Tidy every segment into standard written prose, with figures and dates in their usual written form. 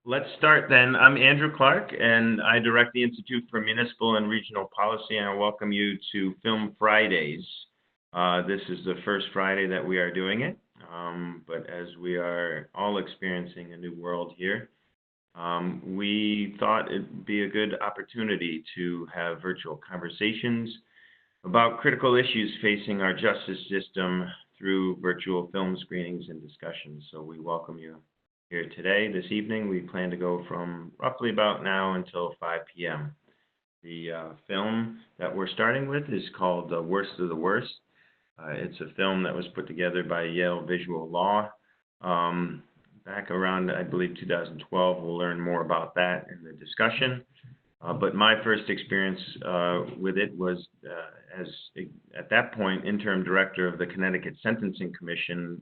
Let's start then. I'm Andrew Clark, and I direct the Institute for Municipal and Regional Policy, and I welcome you to Film Fridays. This is the first Friday that we are doing it, but as we are all experiencing a new world here, we thought it'd be a good opportunity to have virtual conversations about critical issues facing our justice system through virtual film screenings and discussions. So we welcome you here today. This evening, we plan to go from roughly about now until 5 p.m. The film that we're starting with is called The Worst of the Worst. It's a film that was put together by Yale Visual Law back around, I believe, 2012. We'll learn more about that in the discussion. But my first experience with it was as, at that point, interim director of the Connecticut Sentencing Commission.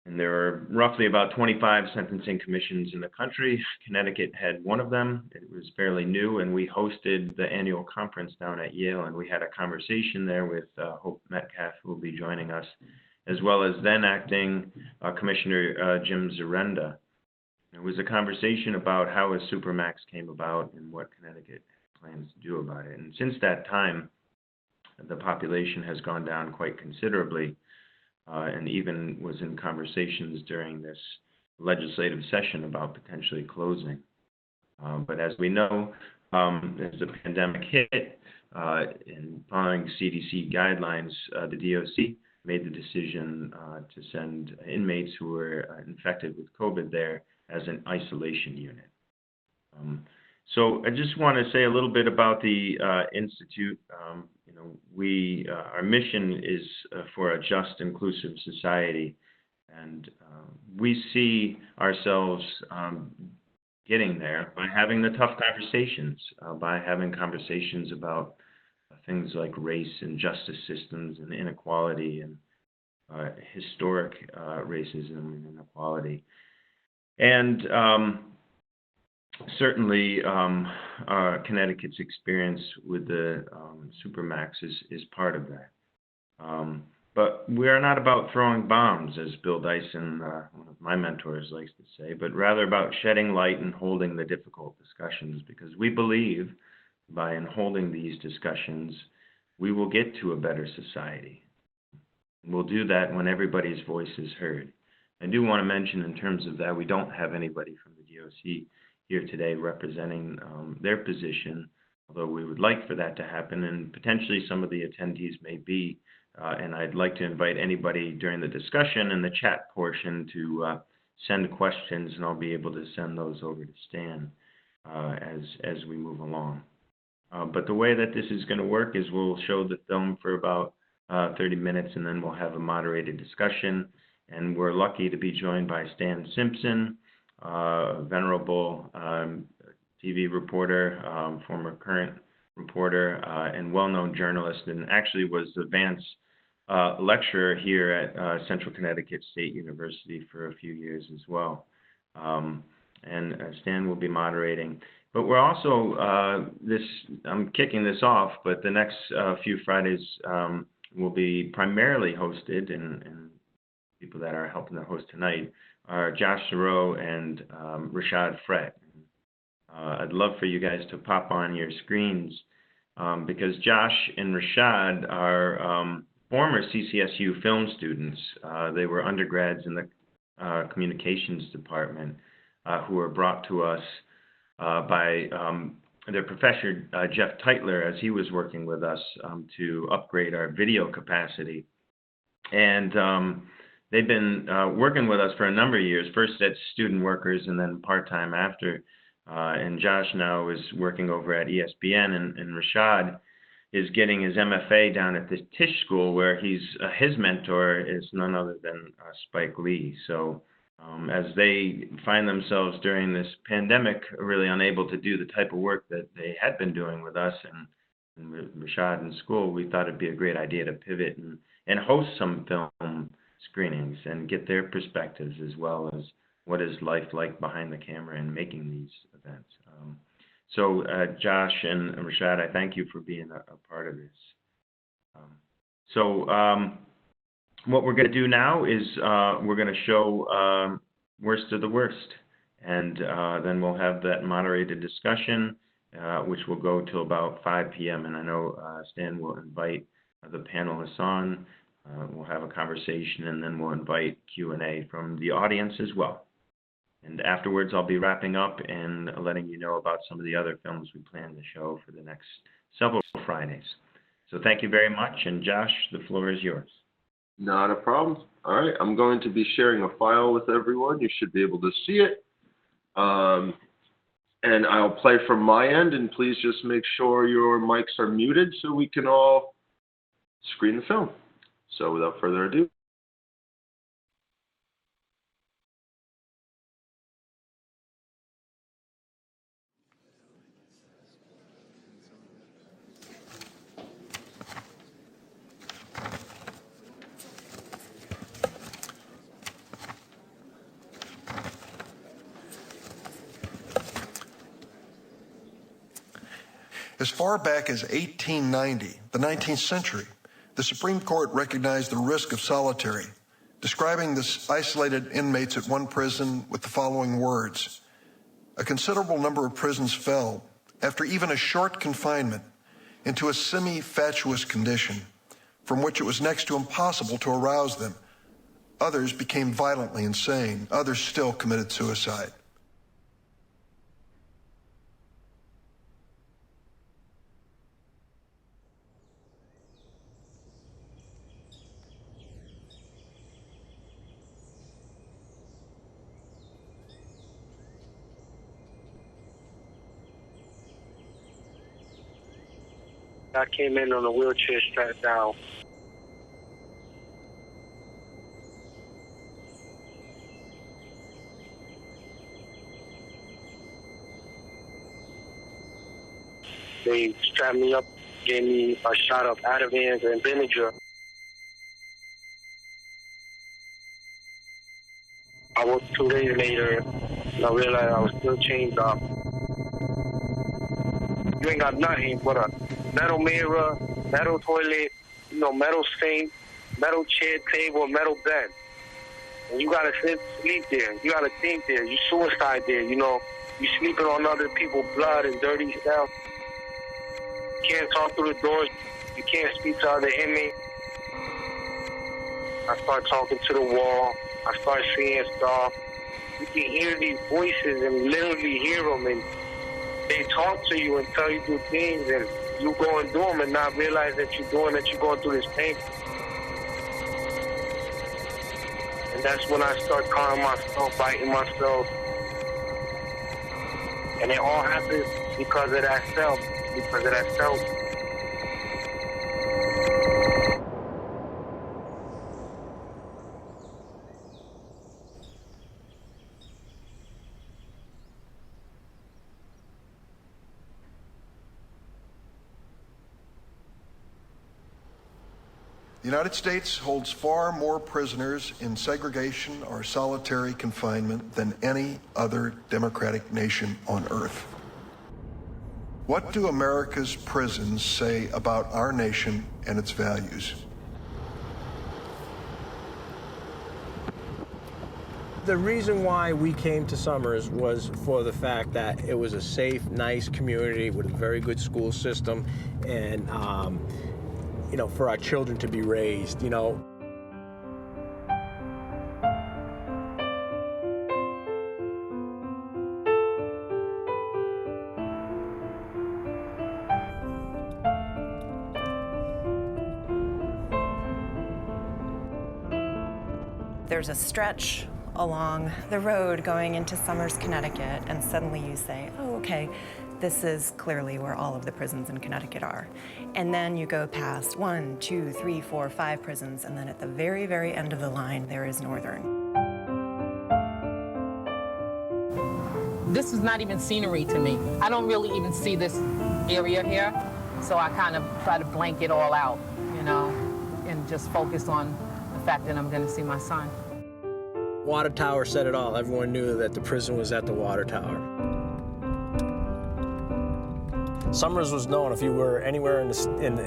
And there are roughly about 25 sentencing commissions in the country. Connecticut had one of them. It was fairly new, and we hosted the annual conference down at Yale, and we had a conversation there with Hope Metcalf, who will be joining us, as well as then acting Commissioner Jim Zarenda. It was a conversation about how a supermax came about and what Connecticut plans to do about it. And since that time, the population has gone down quite considerably. And even was in conversations during this legislative session about potentially closing. But as we know, as the pandemic hit, and following CDC guidelines, the DOC made the decision to send inmates who were infected with COVID there as an isolation unit. So I just want to say a little bit about the Institute. Our mission is for a just, inclusive society, and we see ourselves getting there by having the tough conversations, by having conversations about things like race and justice systems and inequality and historic racism and inequality. And certainly, Connecticut's experience with the supermax is part of that. But we are not about throwing bombs, as Bill Dyson, one of my mentors, likes to say, but rather about shedding light and holding the difficult discussions, because we believe by holding these discussions, we will get to a better society. We'll do that when everybody's voice is heard. I do want to mention in terms of that, we don't have anybody from the DOC here today representing their position, although we would like for that to happen, and potentially some of the attendees may be. And I'd like to invite anybody during the discussion and the chat portion to send questions, and I'll be able to send those over to Stan as we move along. But the way that this is going to work is we'll show the film for about 30 minutes, and then we'll have a moderated discussion. And we're lucky to be joined by Stan Simpson, a venerable TV reporter, former current reporter, and well-known journalist, and actually was the Vance lecturer here at Central Connecticut State University for a few years as well. And Stan will be moderating. But we're also, I'm kicking this off, but the next few Fridays will be primarily hosted, and people that are helping to host tonight are Josh Thoreau and Rashad Frett. I'd love for you guys to pop on your screens because Josh and Rashad are former CCSU film students. They were undergrads in the communications department who were brought to us by their professor, Jeff Teitler, as he was working with us to upgrade our video capacity. And they've been working with us for a number of years, first as student workers and then part-time after. And Josh now is working over at ESPN, and Rashad is getting his MFA down at the Tisch School, where his mentor is none other than Spike Lee. So as they find themselves during this pandemic really unable to do the type of work that they had been doing with us and with Rashad in school, we thought it'd be a great idea to pivot and host some film screenings and get their perspectives, as well as what is life like behind the camera and making these events. So Josh and Rashad, I thank you for being a part of this. What we're going to do now is we're going to show Worst of the Worst. And then we'll have that moderated discussion, which will go till about 5 p.m. And I know Stan will invite the panelists on. We'll have a conversation, and then we'll invite Q&A from the audience as well. And afterwards, I'll be wrapping up and letting you know about some of the other films we plan to show for the next several Fridays. So thank you very much. And Josh, the floor is yours. Not a problem. All right, I'm going to be sharing a file with everyone. You should be able to see it. And I'll play from my end, and please just make sure your mics are muted so we can all screen the film. So without further ado. As far back as 1890, the 19th century, the Supreme Court recognized the risk of solitary, describing the isolated inmates at one prison with the following words: a considerable number of prisons fell, after even a short confinement, into a semi-fatuous condition, from which it was next to impossible to arouse them. Others became violently insane. Others still committed suicide. I came in on a wheelchair strapped down. They strapped me up, gave me a shot of Ativan and vinegar. I woke 2 days later, and I realized I was still chained up. You ain't got nothing but a metal mirror, metal toilet, metal sink, metal chair, table, metal bed. And you gotta sleep there. You gotta think there. You suicide there, You sleeping on other people's blood and dirty stuff. You can't talk through the doors. You can't speak to other inmates. I start talking to the wall. I start seeing stuff. You can hear these voices and literally hear them, and they talk to you and tell you to do things, and you go and do them and not realize that you're going through this pain. And that's when I start calling myself, biting myself. And it all happens because of that self. The United States holds far more prisoners in segregation or solitary confinement than any other democratic nation on earth. What do America's prisons say about our nation and its values? The reason why we came to Summers was for the fact that it was a safe, nice community with a very good school system, and for our children to be raised, There's a stretch along the road going into Summers, Connecticut, and suddenly you say, oh, okay, this is clearly where all of the prisons in Connecticut are. And then you go past 1, 2, 3, 4, 5 prisons, and then at the very, very end of the line, there is Northern. This is not even scenery to me. I don't really even see this area here, so I kind of try to blank it all out, and just focus on the fact that I'm going to see my son. Water tower said it all. Everyone knew that the prison was at the water tower. Summers was known. If you were anywhere in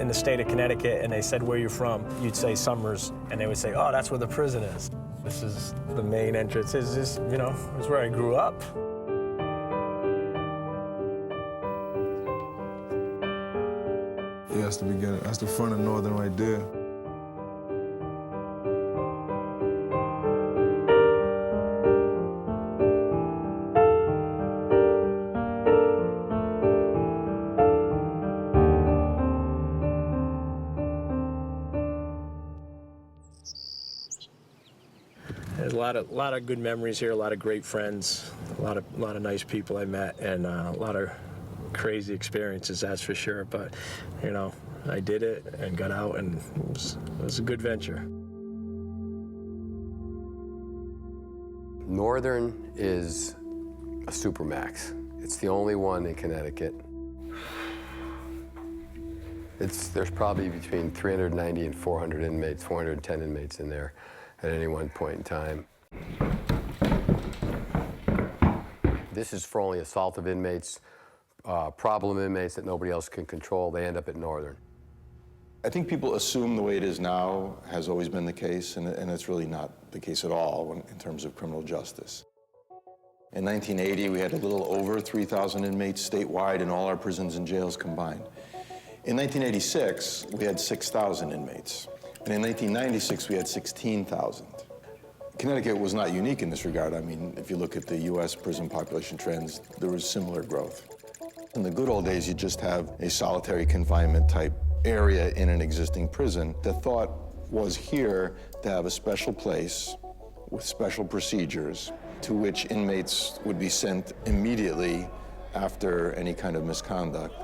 the state of Connecticut and they said where you're from, you'd say Summers, and they would say, oh, that's where the prison is. This is the main entrance. Is this, you know, it's where I grew up. Yeah, that's the beginning. That's the front of Northern right there. There's a lot of good memories here, a lot of great friends, a lot of nice people I met, and a lot of crazy experiences, that's for sure. But, you know, I did it and got out, and it was a good venture. Northern is a supermax. It's the only one in Connecticut. There's probably between 390 and 400 inmates, 410 inmates in there at any one point in time. This is for only assaultive inmates, problem inmates that nobody else can control. They end up at Northern. I think people assume the way it is now has always been the case, and it's really not the case at all in terms of criminal justice. In 1980, we had a little over 3,000 inmates statewide in all our prisons and jails combined. In 1986, we had 6,000 inmates. And in 1996, we had 16,000. Connecticut was not unique in this regard. I mean, if you look at the US prison population trends, there was similar growth. In the good old days, you just have a solitary confinement type area in an existing prison. The thought was here to have a special place with special procedures to which inmates would be sent immediately after any kind of misconduct.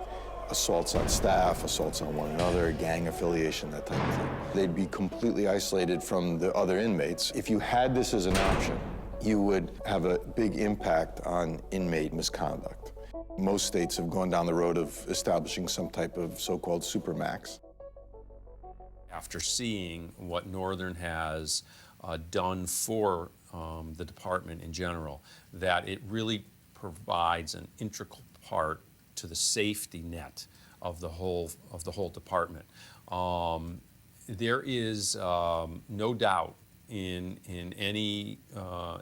Assaults on staff, assaults on one another, gang affiliation, that type of thing. They'd be completely isolated from the other inmates. If you had this as an option, you would have a big impact on inmate misconduct. Most states have gone down the road of establishing some type of so-called supermax. After seeing what Northern has done for the department in general, that it really provides an integral part to the safety net of the whole department. There is no doubt in any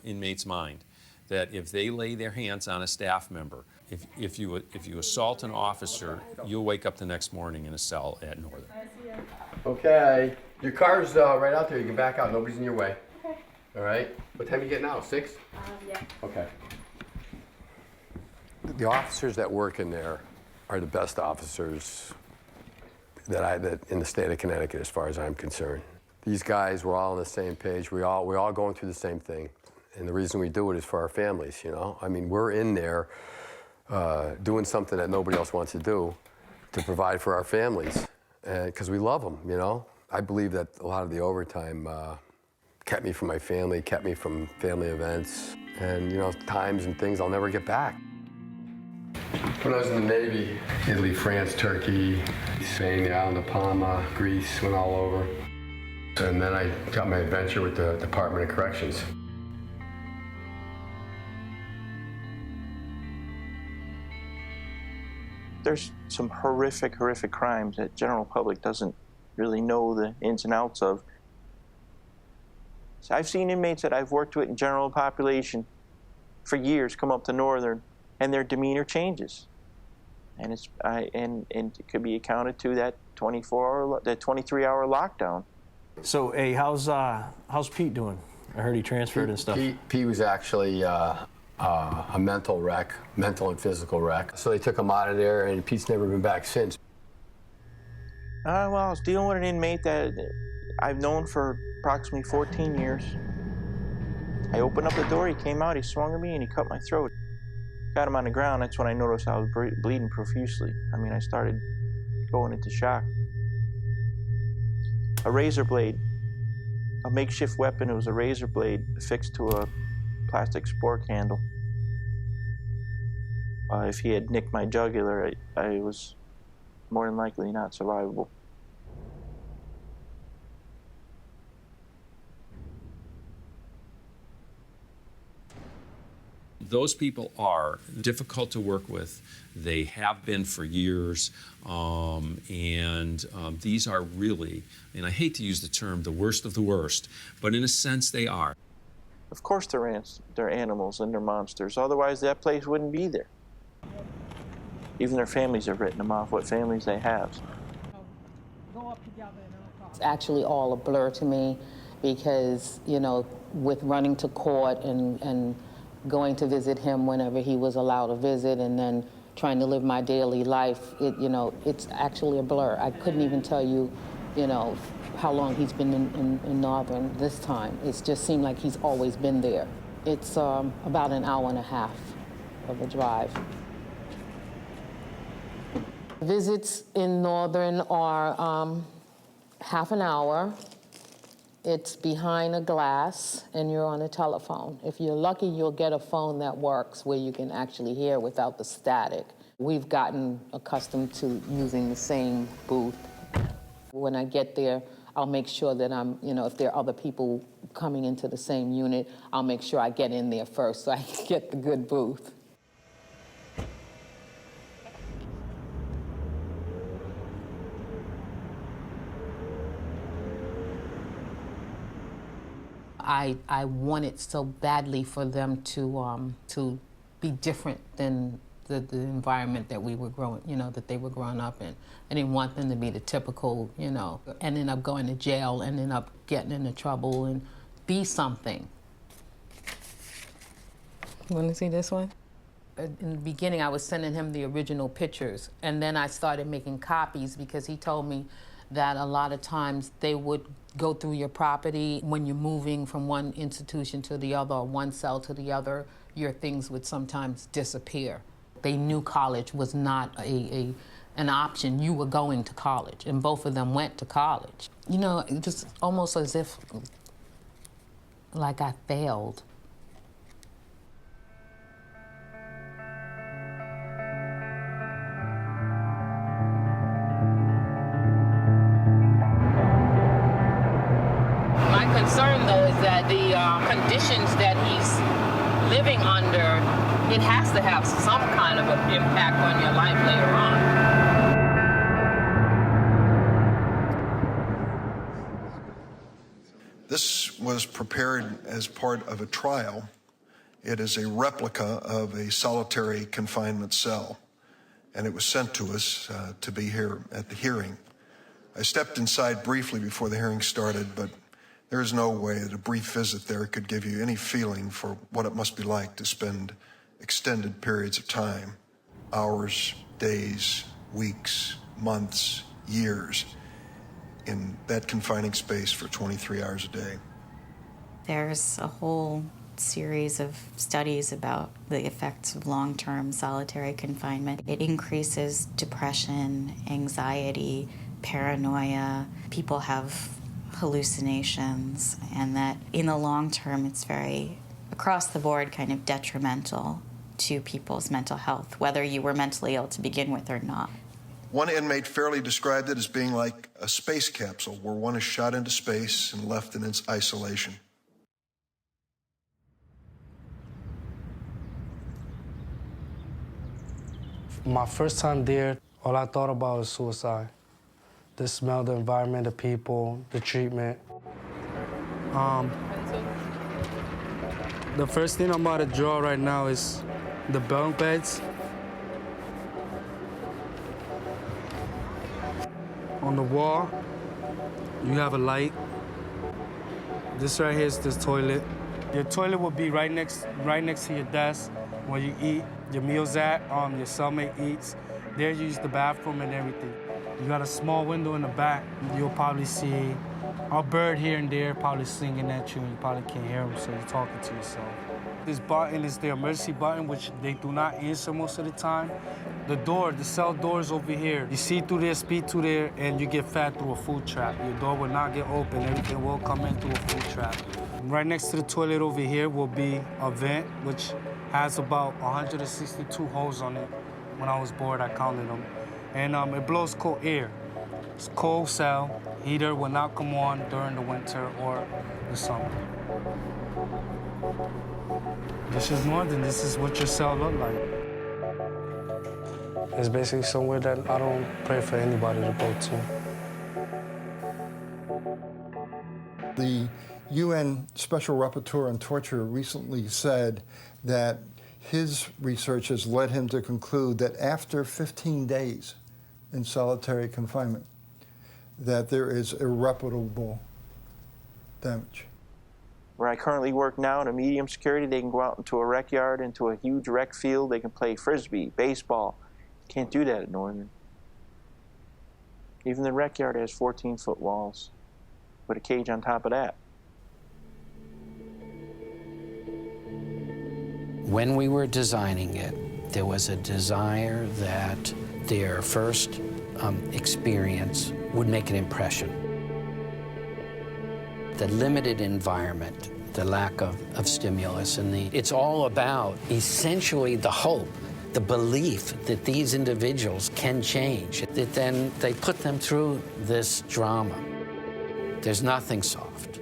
inmate's mind that if they lay their hands on a staff member, if you assault an officer, you'll wake up the next morning in a cell at Northern. Okay, your car's right out there. You can back out. Nobody's in your way. Okay. All right. What time are you getting out? 6? Yeah. Okay. The officers that work in there are the best officers that in the state of Connecticut, as far as I'm concerned. These guys, we're all on the same page. We're all going through the same thing, and the reason we do it is for our families. You know, I mean, we're in there doing something that nobody else wants to do to provide for our families, because we love them. You know, I believe that a lot of the overtime kept me from my family, kept me from family events, and you know, times and things I'll never get back. When I was in the Navy, Italy, France, Turkey, Spain, the island of Palma, Greece, went all over. And then I got my adventure with the Department of Corrections. There's some horrific crimes that general public doesn't really know the ins and outs of. So I've seen inmates that I've worked with in general population for years come up to Northern, and their demeanor changes, and it could be accounted to that 23-hour lockdown. So, hey, how's Pete doing? I heard he transferred and stuff. Pete was actually a mental wreck, mental and physical wreck. So they took him out of there, and Pete's never been back since. Well, I was dealing with an inmate that I've known for approximately 14 years. I opened up the door, he came out, he swung at me, and he cut my throat. Got him on the ground, that's when I noticed I was bleeding profusely. I mean, I started going into shock. A razor blade, a makeshift weapon. It was a razor blade affixed to a plastic spork handle. If he had nicked my jugular, I was more than likely not survivable. Those people are difficult to work with. They have been for years, and these are really, and I hate to use the term the worst of the worst, but in a sense they are. Of course they're animals and they're monsters. Otherwise, that place wouldn't be there. Even their families have written them off, what families they have. It's actually all a blur to me because, you know, with running to court and going to visit him whenever he was allowed to visit and then trying to live my daily life, it's actually a blur. I couldn't even tell you, how long he's been in Northern this time. It just seemed like he's always been there. It's about an hour and a half of a drive. Visits in Northern are half an hour. It's behind a glass, and you're on a telephone. If you're lucky, you'll get a phone that works where you can actually hear without the static. We've gotten accustomed to using the same booth. When I get there, I'll make sure that if there are other people coming into the same unit, I'll make sure I get in there first so I can get the good booth. I wanted so badly for them to be different than the environment that we were that they were growing up in. I didn't want them to be the typical, ending up going to jail, ending up getting into trouble and be something. You want to see this one? In the beginning, I was sending him the original pictures, and then I started making copies because he told me that a lot of times they would go through your property when you're moving from one institution to the other or one cell to the other, your things would sometimes disappear. They knew college was not an option. You were going to college, and both of them went to college. Just almost as if like I failed. Concern, though, is that the conditions that he's living under, it has to have some kind of an impact on your life later on. This was prepared as part of a trial. It is a replica of a solitary confinement cell, and it was sent to us to be here at the hearing. I stepped inside briefly before the hearing started, but there is no way that a brief visit there could give you any feeling for what it must be like to spend extended periods of time, hours, days, weeks, months, years, in that confining space for 23 hours a day. There's a whole series of studies about the effects of long-term solitary confinement. It increases depression, anxiety, paranoia. People have hallucinations, and that in the long term it's very across the board kind of detrimental to people's mental health, whether you were mentally ill to begin with or not. One inmate fairly described it as being like a space capsule where one is shot into space and left in its isolation. My first time there, all I thought about was suicide. The smell, the environment, the people, the treatment. The first thing I'm about to draw right now is the bunk beds. On the wall, you have a light. This right here is the toilet. Your toilet will be right next to your desk where you eat your meals at, your cellmate eats. There you use the bathroom and everything. You got a small window in the back. You'll probably see a bird here and there probably singing at you, and you probably can't hear them, so you're talking to yourself. This button is the emergency button, which they do not answer most of the time. The cell door is over here. You see through there, speed through there, and you get fed through a food trap. Your door will not get open. Everything will come in through a food trap. Right next to the toilet over here will be a vent, which has about 162 holes on it. When I was bored, I counted them. And it blows cold air. It's a cold cell. Heater will not come on during the winter or the summer. This is Northern. This is what your cell look like. It's basically somewhere that I don't pray for anybody to go to. The UN Special Rapporteur on Torture recently said that his research has led him to conclude that after 15 days in solitary confinement, that there is irreparable damage. Where I currently work now in a medium security, they can go out into a rec yard, into a huge rec field. They can play frisbee, baseball. Can't do that at Northern. Even the rec yard has 14-foot walls with a cage on top of that. When we were designing it, there was a desire that their first experience would make an impression. The limited environment, the lack of stimulus, and it's all about essentially the hope, the belief that these individuals can change, that then they put them through this drama. There's nothing soft.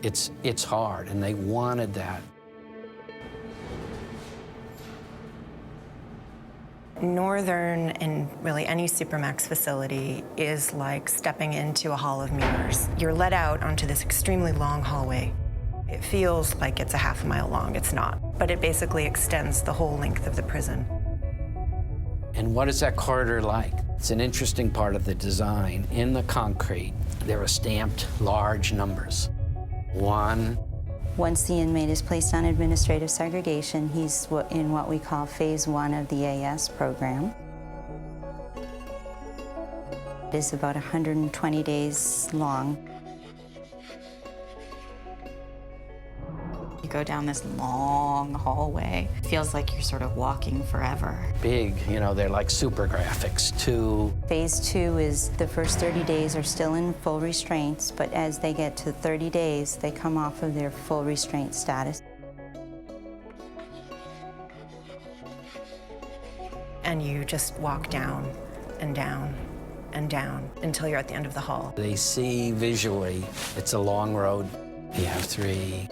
It's hard, and they wanted that. Northern, and really any supermax facility, is like stepping into a hall of mirrors. You're let out onto this extremely long hallway. It feels like it's a half a mile long. It's not, but it basically extends the whole length of the prison. And what is that corridor like? It's an interesting part of the design. In the concrete, there are stamped large numbers. 1. Once the inmate is placed on administrative segregation, he's in what we call phase 1 of the AS program. It is about 120 days long. You go down this long hallway. It feels like you're sort of walking forever. Big, they're like super graphics. 2. Phase 2 is the first 30 days are still in full restraints, but as they get to 30 days, they come off of their full restraint status. And you just walk down and down and down until you're at the end of the hall. They see visually, it's a long road. You have 3.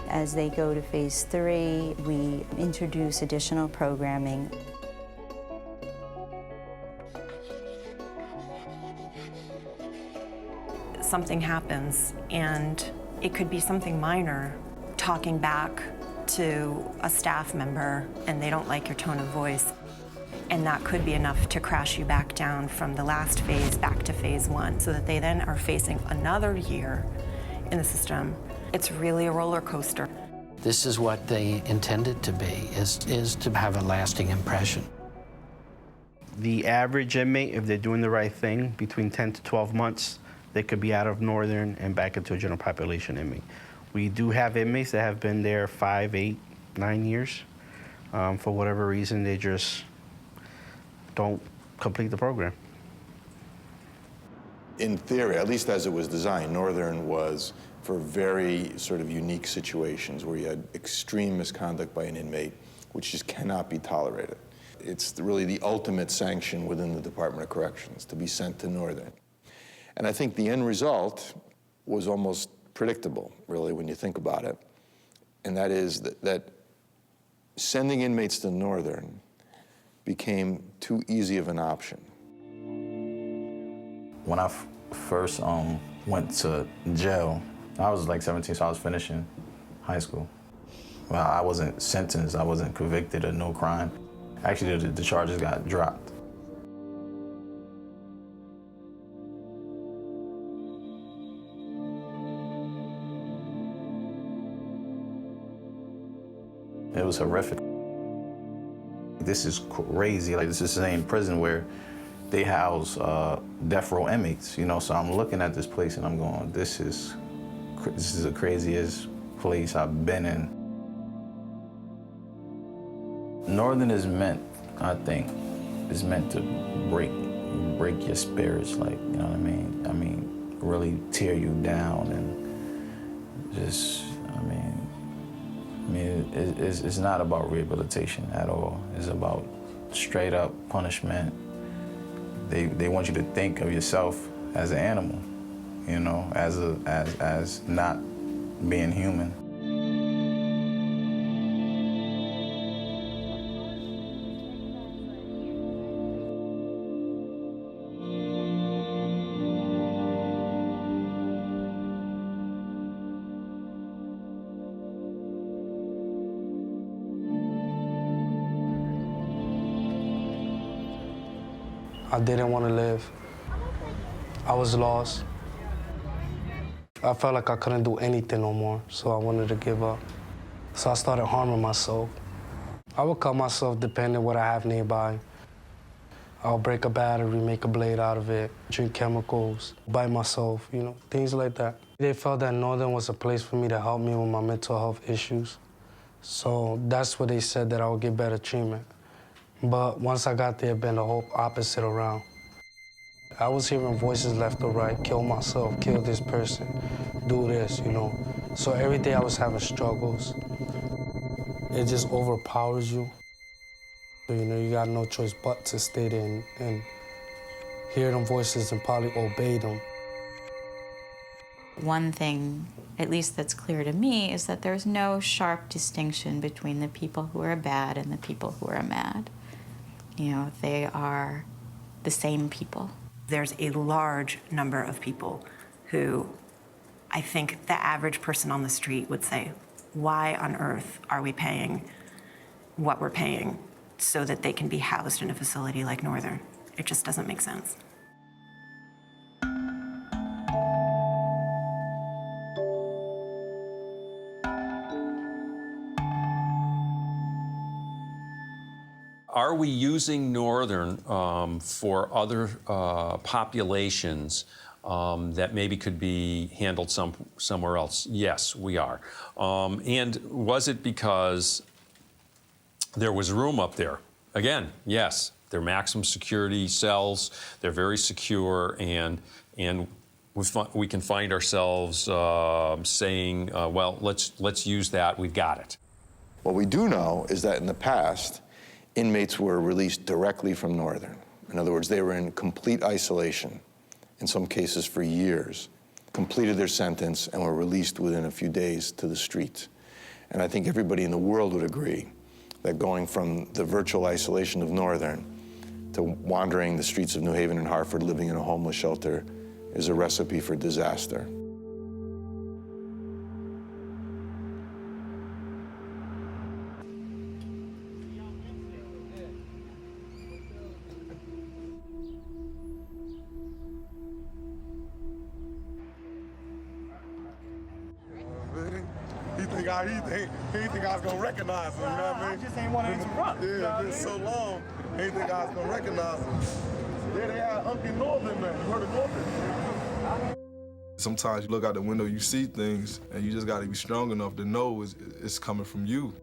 As they go to phase 3, we introduce additional programming. Something happens, and it could be something minor, talking back to a staff member, and they don't like your tone of voice. And that could be enough to crash you back down from the last phase back to phase 1, so that they then are facing another year in the system. It's really a roller coaster. This is what they intended to be, is to have a lasting impression. The average inmate, if they're doing the right thing, between 10 to 12 months, they could be out of Northern and back into a general population inmate. We do have inmates that have been there 5, 8, 9 years. For whatever reason, they just don't complete the program. In theory, at least as it was designed, Northern was for very sort of unique situations where you had extreme misconduct by an inmate, which just cannot be tolerated. It's really the ultimate sanction within the Department of Corrections, to be sent to Northern. And I think the end result was almost predictable, really, when you think about it. And that is that sending inmates to Northern became too easy of an option. When I first went to jail, I was like 17, so I was finishing high school. Well, I wasn't sentenced, I wasn't convicted of no crime. Actually, the charges got dropped. It was horrific. This is crazy. Like, this is the same prison where they house death row inmates, So I'm looking at this place and I'm going, this is the craziest place I've been in. Northern is meant, I think, is meant to break your spirits, like, you know what I mean? I mean, really tear you down and just, it's not about rehabilitation at all. It's about straight up punishment. They want you to think of yourself as an animal, as not being human. I didn't want to live. I was lost. I felt like I couldn't do anything no more, so I wanted to give up. So I started harming myself. I would cut myself depending what I have nearby. I'll break a battery, make a blade out of it, drink chemicals, bite myself, you know, things like that. They felt that Northern was a place for me to help me with my mental health issues. So that's what they said, that I would get better treatment. But once I got there, it been the whole opposite around. I was hearing voices left or right, kill myself, kill this person, do this, you know. So every day I was having struggles. It just overpowers you. So, you know, you got no choice but to stay there and hear them voices and probably obey them. One thing, at least that's clear to me, is that there's no sharp distinction between the people who are bad and the people who are mad. You know, they are the same people. There's a large number of people who I think the average person on the street would say, why on earth are we paying what we're paying so that they can be housed in a facility like Northern? It just doesn't make sense. Are we using Northern for other populations that maybe could be handled somewhere else? Yes, we are. And was it because there was room up there? Again, yes, they're maximum security cells. They're very secure, and we can find ourselves saying, well, let's use that. We've got it. What we do know is that in the past, inmates were released directly from Northern. In other words, they were in complete isolation, in some cases for years, completed their sentence, and were released within a few days to the streets. And I think everybody in the world would agree that going from the virtual isolation of Northern to wandering the streets of New Haven and Hartford, living in a homeless shelter, is a recipe for disaster. He think I was gonna recognize him, you know what I mean? I just ain't want to interrupt. Yeah, you know been so long, he think I was gonna recognize him. Yeah, they had Uncle Northern, man. You heard of Northern? Sometimes you look out the window, you see things, and you just gotta be strong enough to know it's coming from you.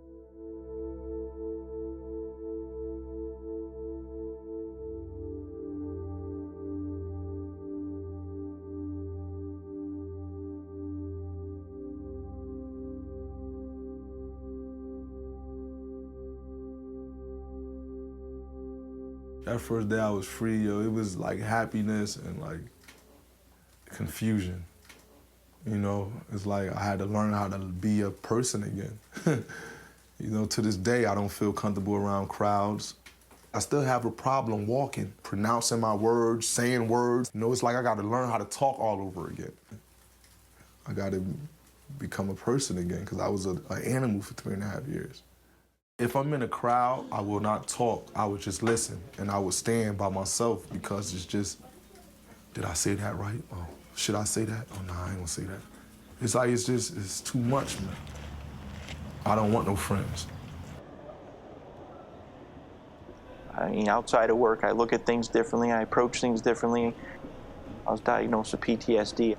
That first day I was free, yo, it was like happiness and like confusion. You know, it's like I had to learn how to be a person again. You know, to this day, I don't feel comfortable around crowds. I still have a problem walking, pronouncing my words, saying words. You know, it's like I got to learn how to talk all over again. I got to become a person again because I was an animal for 3.5 years. If I'm in a crowd, I will not talk. I would just listen, and I would stand by myself because it's just, did I say that right? Oh, should I say that? Oh, no, I ain't gonna say that. It's like, it's too much, man. I don't want no friends. I mean, outside of work, I look at things differently. I approach things differently. I was diagnosed with PTSD.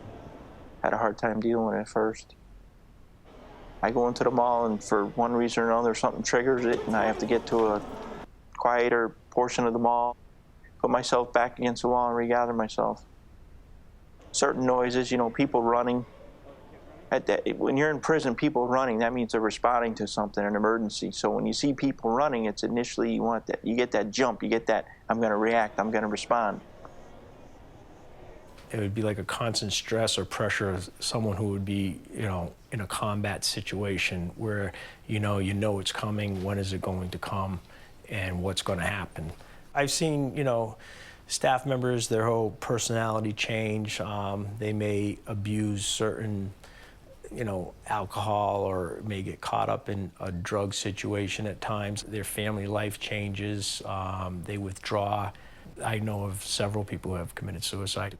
Had a hard time dealing with it at first. I go into the mall, and for one reason or another, something triggers it, and I have to get to a quieter portion of the mall, put myself back against the wall and regather myself. Certain noises, you know, people running. When you're in prison, people running, that means they're responding to something, an emergency. So when you see people running, it's initially you want that, you get that jump, you get that, I'm going to react, I'm going to respond. It would be like a constant stress or pressure of someone who would be, you know, in a combat situation where, you know it's coming, when is it going to come, and what's going to happen. I've seen, you know, staff members, their whole personality change. They may abuse certain, you know, alcohol or may get caught up in a drug situation at times. Their family life changes. They withdraw. I know of several people who have committed suicide.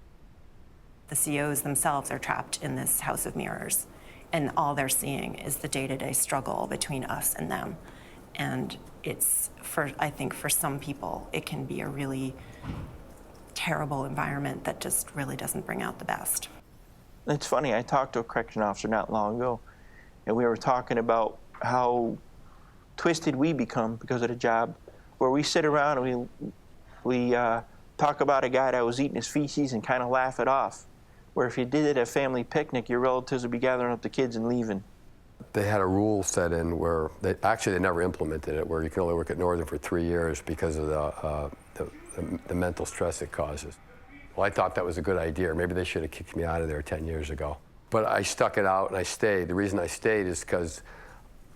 The COs themselves are trapped in this house of mirrors, and all they're seeing is the day-to-day struggle between us and them. And it's, I think for some people, it can be a really terrible environment that just really doesn't bring out the best. It's funny, I talked to a correction officer not long ago, and we were talking about how twisted we become because of the job, where we sit around and we talk about a guy that was eating his feces and kind of laugh it off, where if you did it at a family picnic, your relatives would be gathering up the kids and leaving. They had a rule set in where, they never implemented it, where you can only work at Northern for 3 years because of the mental stress it causes. Well, I thought that was a good idea. Maybe they should have kicked me out of there 10 years ago. But I stuck it out and I stayed. The reason I stayed is because,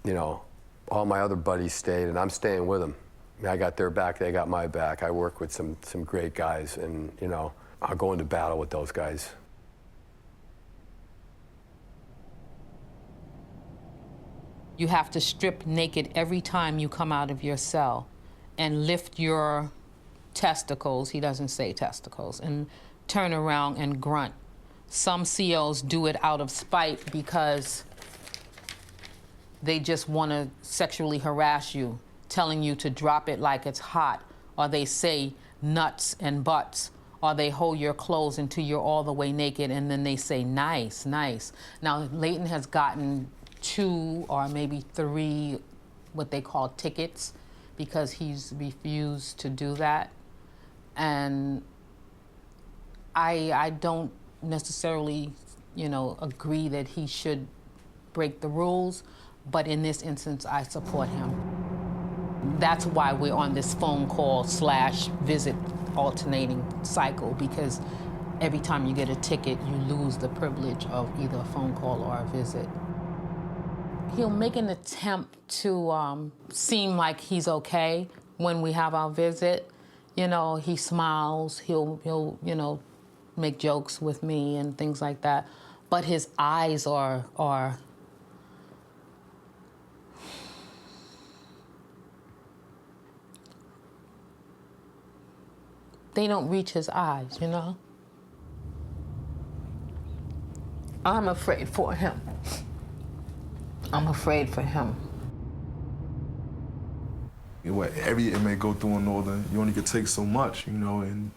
you know, all my other buddies stayed and I'm staying with them. I mean, I got their back, they got my back. I work with some great guys and, you know, I'll go into battle with those guys. You have to strip naked every time you come out of your cell and lift your testicles, he doesn't say testicles, and turn around and grunt. Some COs do it out of spite because they just want to sexually harass you, telling you to drop it like it's hot, or they say nuts and butts, or they hold your clothes until you're all the way naked, and then they say, nice, nice. Now, Leighton has gotten 2 or maybe 3 what they call tickets because he's refused to do that. And I don't necessarily, you know, agree that he should break the rules, but in this instance, I support him. That's why we're on this phone call / visit alternating cycle, because every time you get a ticket, you lose the privilege of either a phone call or a visit. He'll make an attempt to seem like he's okay when we have our visit. You know, he smiles, he'll you know, make jokes with me and things like that. But his eyes are they don't reach his eyes, you know? I'm afraid for him. I'm afraid for him. What every inmate go through in Northern, you only could take so much, you know, and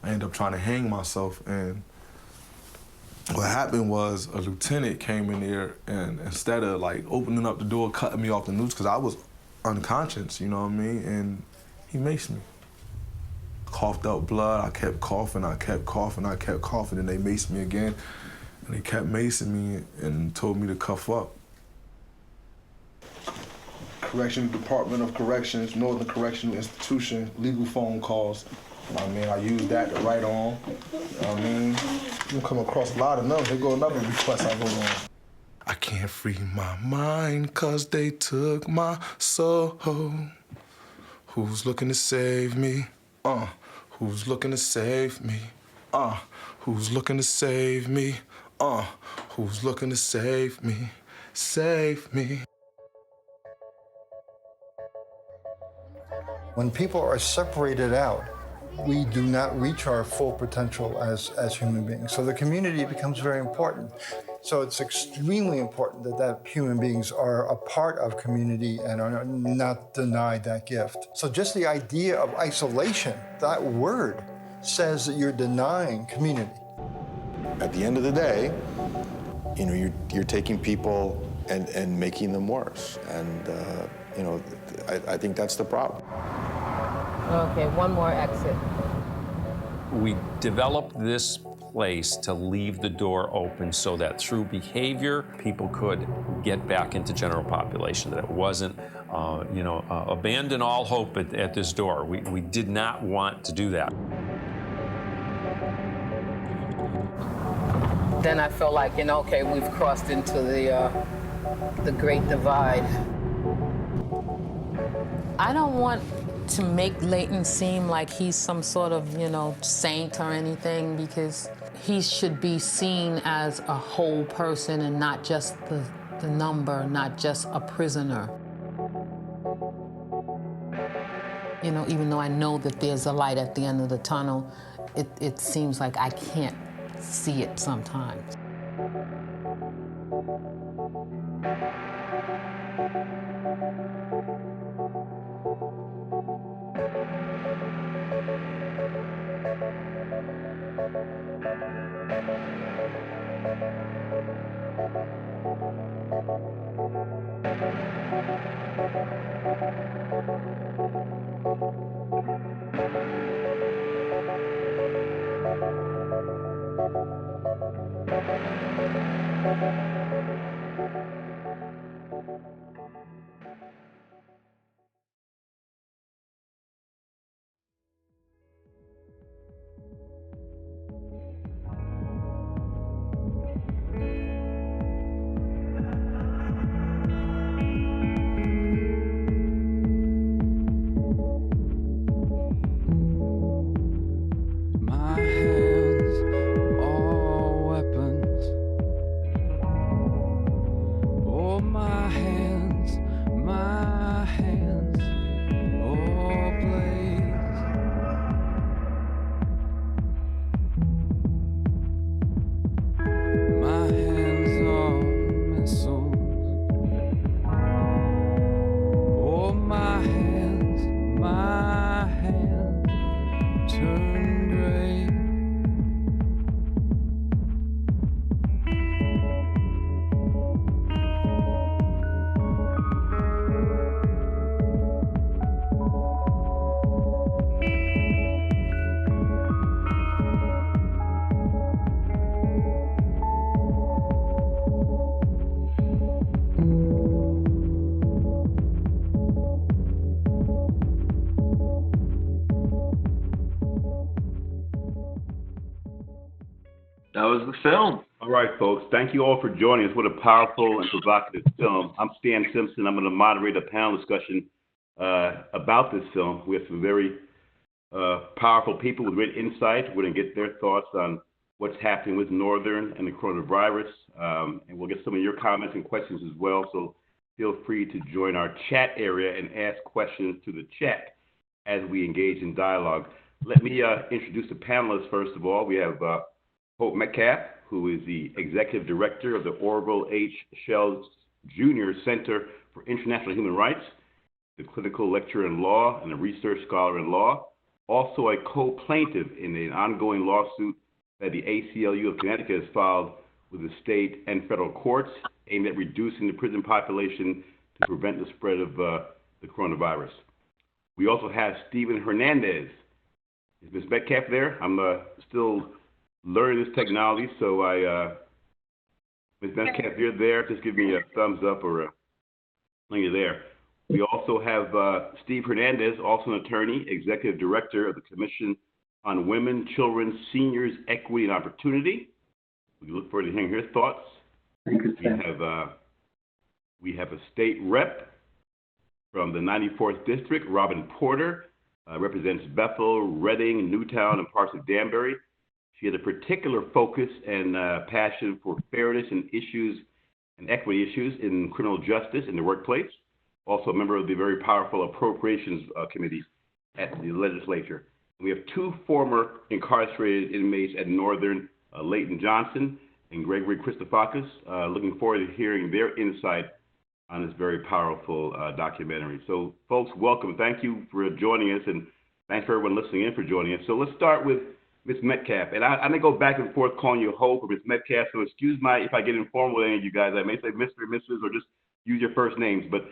I ended up trying to hang myself. And what happened was a lieutenant came in there and instead of like opening up the door, cutting me off the noose, because I was unconscious, you know what I mean? And he maced me. Coughed up blood, I kept coughing, I kept coughing, I kept coughing, and they maced me again. And they kept macing me and told me to cuff up. Corrections Department of Corrections, Northern Correctional Institution, legal phone calls. I mean, I use that to write on. I mean, you come across a lot of numbers. There go another request I vote on. I can't free my mind 'cause they took my soul. Who's looking to save me? Who's looking to save me? Who's looking to save me? Who's looking to save me? Save me. When people are separated out, we do not reach our full potential as human beings. So the community becomes very important. So it's extremely important that human beings are a part of community and are not denied that gift. So just the idea of isolation, that word says that you're denying community. At the end of the day, you know, you're taking people and making them worse. And, you know, I think that's the problem. Okay, one more exit. We developed this place to leave the door open so that through behavior, people could get back into general population, that it wasn't, you know, abandon all hope at this door. We did not want to do that. Then I felt like, you know, okay, we've crossed into the great divide. I don't want to make Leighton seem like he's some sort of, you know, saint or anything, because he should be seen as a whole person and not just the number, not just a prisoner. You know, even though I know that there's a light at the end of the tunnel, it seems like I can't see it sometimes. That was the film. All right, folks. Thank you all for joining us. What a powerful and provocative film. I'm Stan Simpson. I'm going to moderate a panel discussion about this film. We have some very powerful people with great insight. We're going to get their thoughts on what's happening with Northern and the coronavirus. And we'll get some of your comments and questions as well. So feel free to join our chat area and ask questions to the chat as we engage in dialogue. Let me introduce the panelists first of all. We have Hope Metcalf, who is the Executive Director of the Orville H. Schell Jr. Center for International Human Rights, the clinical lecturer in law and a research scholar in law, also a co-plaintiff in an ongoing lawsuit that the ACLU of Connecticut has filed with the state and federal courts aimed at reducing the prison population to prevent the spread of the coronavirus. We also have Stephen Hernandez. Is Ms. Metcalf there? I'm still learning this technology, so Ms. Metcalf, you're there. Just give me a thumbs up or when you're there. We also have Steve Hernandez, also an attorney, Executive Director of the Commission on Women, Children, Seniors, Equity, and Opportunity. We look forward to hearing his thoughts. Thank you, We have a state rep from the 94th District, Robin Porter, represents Bethel, Reading, Newtown, and parts of Danbury. She has a particular focus and passion for fairness and issues and equity issues in criminal justice in the workplace. Also a member of the very powerful Appropriations Committee at the legislature. We have two former incarcerated inmates at Northern, Leighton Johnson and Gregory Christofakis. Looking forward to hearing their insight on this very powerful documentary. So folks, welcome. Thank you for joining us, and thanks for everyone listening in for joining us. So let's start with Ms. Metcalf, and I may go back and forth calling you Hope or Ms. Metcalf, so excuse if I get informal with any of you guys. I may say Mr. or Mrs. or just use your first names, but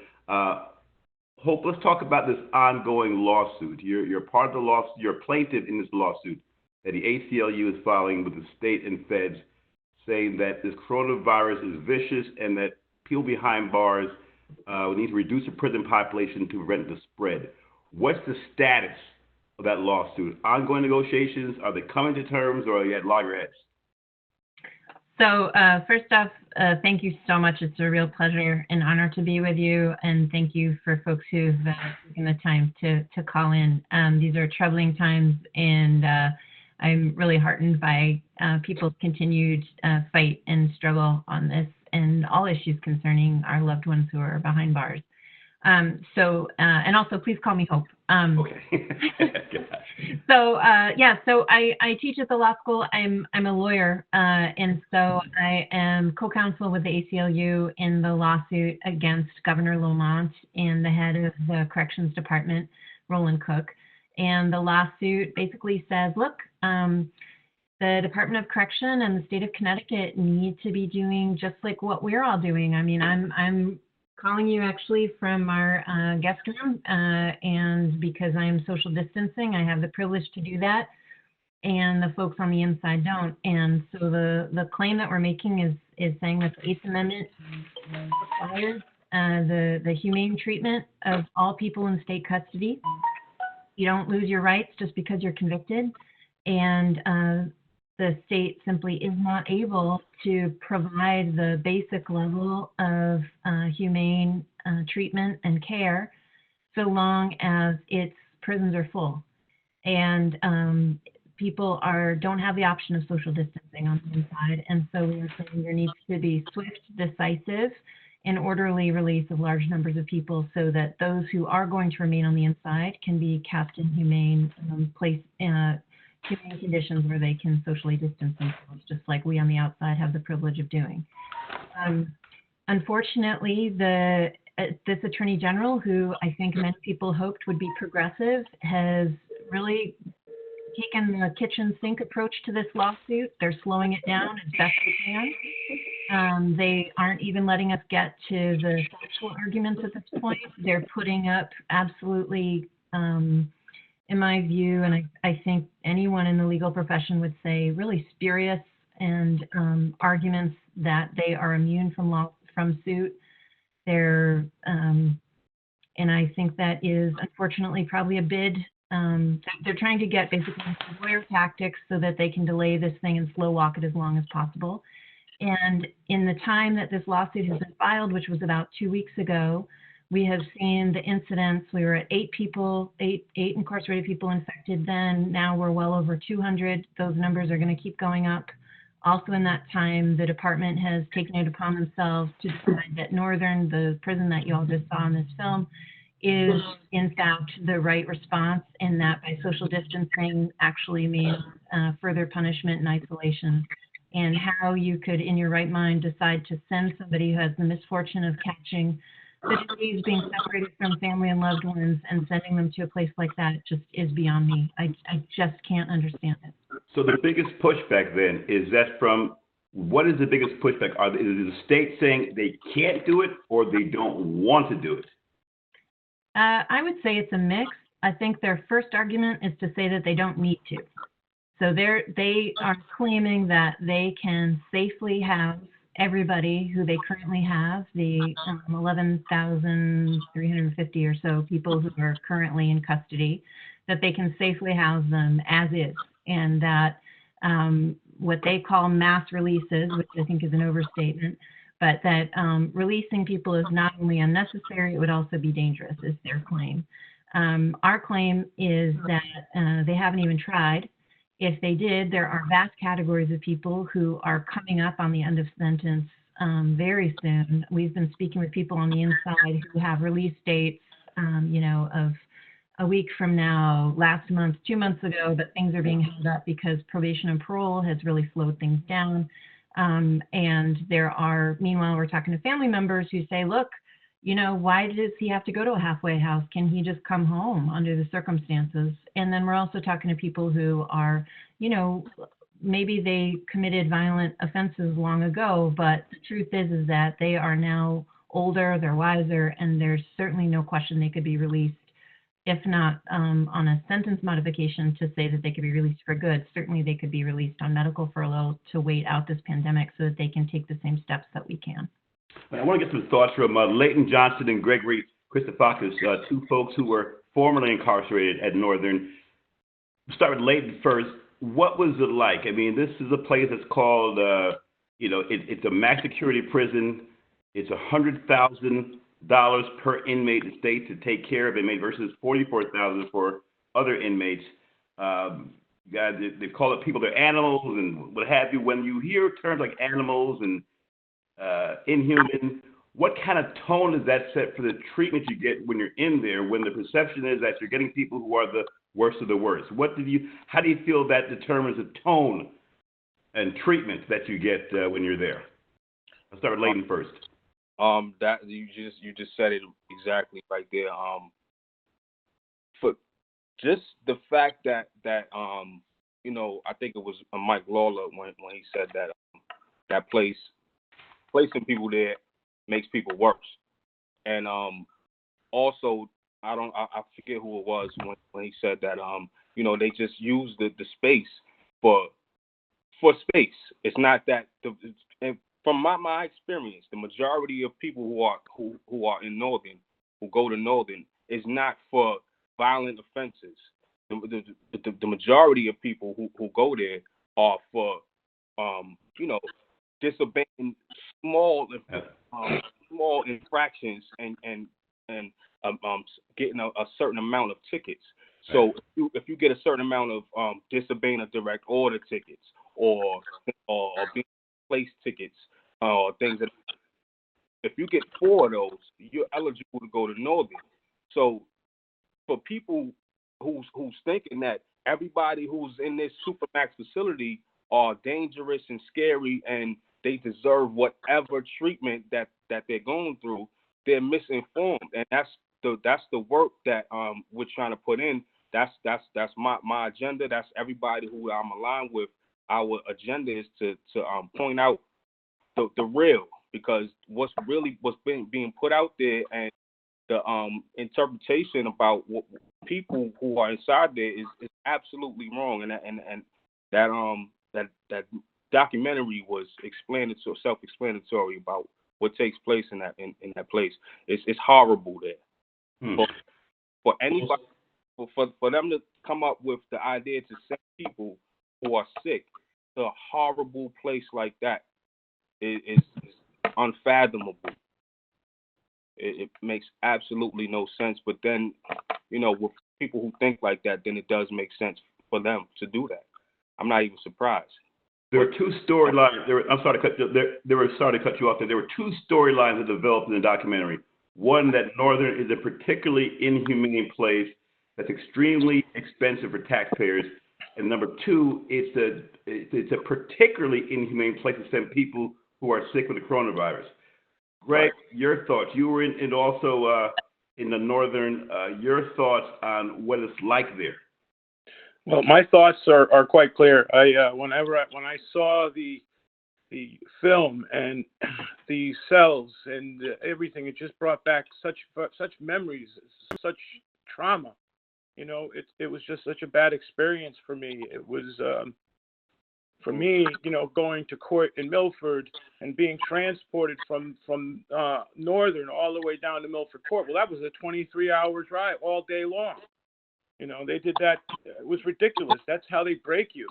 Hope, let's talk about this ongoing lawsuit. You're part of the lawsuit, you're a plaintiff in this lawsuit that the ACLU is filing with the state and feds, saying that this coronavirus is vicious and that people behind bars need to reduce the prison population to prevent the spread. What's the status of that lawsuit? Ongoing negotiations? Are they coming to terms, or are you at loggerheads? So first off, thank you so much. It's a real pleasure and honor to be with you, and thank you for folks who've taken the time to call in. These are troubling times, and I'm really heartened by people's continued fight and struggle on this and all issues concerning our loved ones who are behind bars. And also, please call me Hope. Okay. So I teach at the law school. I'm a lawyer, and so I am co-counsel with the ACLU in the lawsuit against Governor Lamont and the head of the Corrections Department, Roland Cook. And the lawsuit basically says, look, the Department of Correction and the state of Connecticut need to be doing just like what we're all doing. I mean, I'm calling you actually from our guest room, and because I am social distancing, I have the privilege to do that, and the folks on the inside don't. And so the claim that we're making is saying that the Eighth Amendment requires the humane treatment of all people in state custody. You don't lose your rights just because you're convicted, and the state simply is not able to provide the basic level of humane treatment and care so long as its prisons are full. And people don't have the option of social distancing on the inside. And so we are saying there needs to be swift, decisive, and orderly release of large numbers of people so that those who are going to remain on the inside can be kept in humane humane conditions where they can socially distance themselves, just like we on the outside have the privilege of doing. Unfortunately, this Attorney General, who I think many people hoped would be progressive, has really taken the kitchen sink approach to this lawsuit. They're slowing it down as best they can. They aren't even letting us get to the factual arguments at this point. They're putting up absolutely in my view, and I think anyone in the legal profession would say, really spurious and arguments that they are immune from suit. And I think that is unfortunately probably a bid. They're trying to get basically lawyer tactics so that they can delay this thing and slow walk it as long as possible. And in the time that this lawsuit has been filed, which was about 2 weeks ago, we have seen the incidents. We were at 8 incarcerated people infected then. Now we're well over 200. Those numbers are going to keep going up. Also in that time, the department has taken it upon themselves to decide that Northern, the prison that you all just saw in this film, is in fact the right response, and that by social distancing actually means further punishment and isolation. And how you could, in your right mind, decide to send somebody who has the misfortune of catching the disease, being separated from family and loved ones, and sending them to a place like that just is beyond me. I just can't understand it. So the biggest pushback then, is that from, what is the biggest pushback? Is the state saying they can't do it or they don't want to do it? I would say it's a mix. I think their first argument is to say that they don't need to. So they are claiming that they can safely have everybody who they currently have, the 11,350 or so people who are currently in custody, that they can safely house them as is, and that what they call mass releases, which I think is an overstatement, but that releasing people is not only unnecessary, it would also be dangerous, is their claim. Our claim is that they haven't even tried. If they did, there are vast categories of people who are coming up on the end of sentence very soon. We've been speaking with people on the inside who have release dates, of a week from now, last month, 2 months ago, but things are being held up because probation and parole has really slowed things down. And meanwhile, we're talking to family members who say, look, why does he have to go to a halfway house? Can he just come home under the circumstances? And then we're also talking to people who are, maybe they committed violent offenses long ago, but the truth is that they are now older, they're wiser, and there's certainly no question they could be released, if not on a sentence modification to say that they could be released for good. Certainly they could be released on medical furlough to wait out this pandemic so that they can take the same steps that we can. I want to get some thoughts from Leighton Johnson and Gregory Christofakis, 2 folks who were formerly incarcerated at Northern. We'll start with Leighton first. What was it like? I mean, this is a place that's called, it's a max security prison. It's $100,000 per inmate in the state to take care of inmate versus $44,000 for other inmates. They call it people, they're animals and what have you. When you hear terms like animals and inhuman, what kind of tone does that set for the treatment you get when you're in there, when the perception is that you're getting people who are the worst of the worst? How do you feel that determines the tone and treatment that you get when you're there? I'll start with Layden first. That you just said it exactly right there. For just the fact that you know, I think it was Mike Lawler when he said that that placing people there makes people worse. And also I forget who it was when he said that you know, they just use the space for space. It's not that and from my experience, the majority of people who are in Northern, who go to Northern, is not for violent offenses. The majority of people who go there are for you know, disobeying small infractions and getting a certain amount of tickets. So if you get a certain amount of disobeying a direct order tickets or being placed tickets or things that, if you get 4 of those, you're eligible to go to Northern. So for people who's thinking that everybody who's in this supermax facility are dangerous and scary and they deserve whatever treatment that they're going through, they're misinformed, and that's the work that we're trying to put in. That's my agenda. That's everybody who I'm aligned with. Our agenda is to point out the real, because what's being put out there and the interpretation about what people who are inside there is absolutely wrong, and that documentary was self-explanatory about what takes place in that place. It's horrible there. For anybody, for them to come up with the idea to send people who are sick to a horrible place like that is unfathomable. It makes absolutely no sense. But then, you know, with people who think like that, then it does make sense for them to do that. I'm not even surprised. There were two storylines. Sorry to cut you off there. There were two storylines that developed in the documentary. One, that Northern is a particularly inhumane place that's extremely expensive for taxpayers. And number two, it's a particularly inhumane place to send people who are sick with the coronavirus. Greg, your thoughts. You were in also in the Northern. Your thoughts on what it's like there. Well, my thoughts are quite clear. When I saw the film and the cells and everything, it just brought back such memories, such trauma. You know, it was just such a bad experience for me. It was for me, you know, going to court in Milford and being transported from Northern all the way down to Milford Court. Well, that was a 23-hour drive all day long. You know, they did that. It was ridiculous. That's how they break you.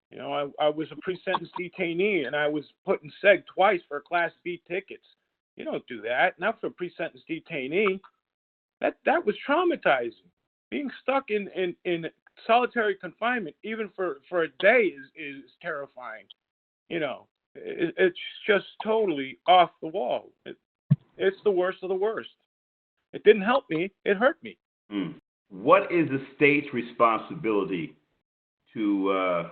You know, I was a pre-sentence detainee, and I was put in seg twice for Class B tickets. You don't do that. Not for a pre-sentence detainee. That was traumatizing. Being stuck in solitary confinement, even for a day, is terrifying. You know, it's just totally off the wall. It's the worst of the worst. It didn't help me. It hurt me. What is the state's responsibility to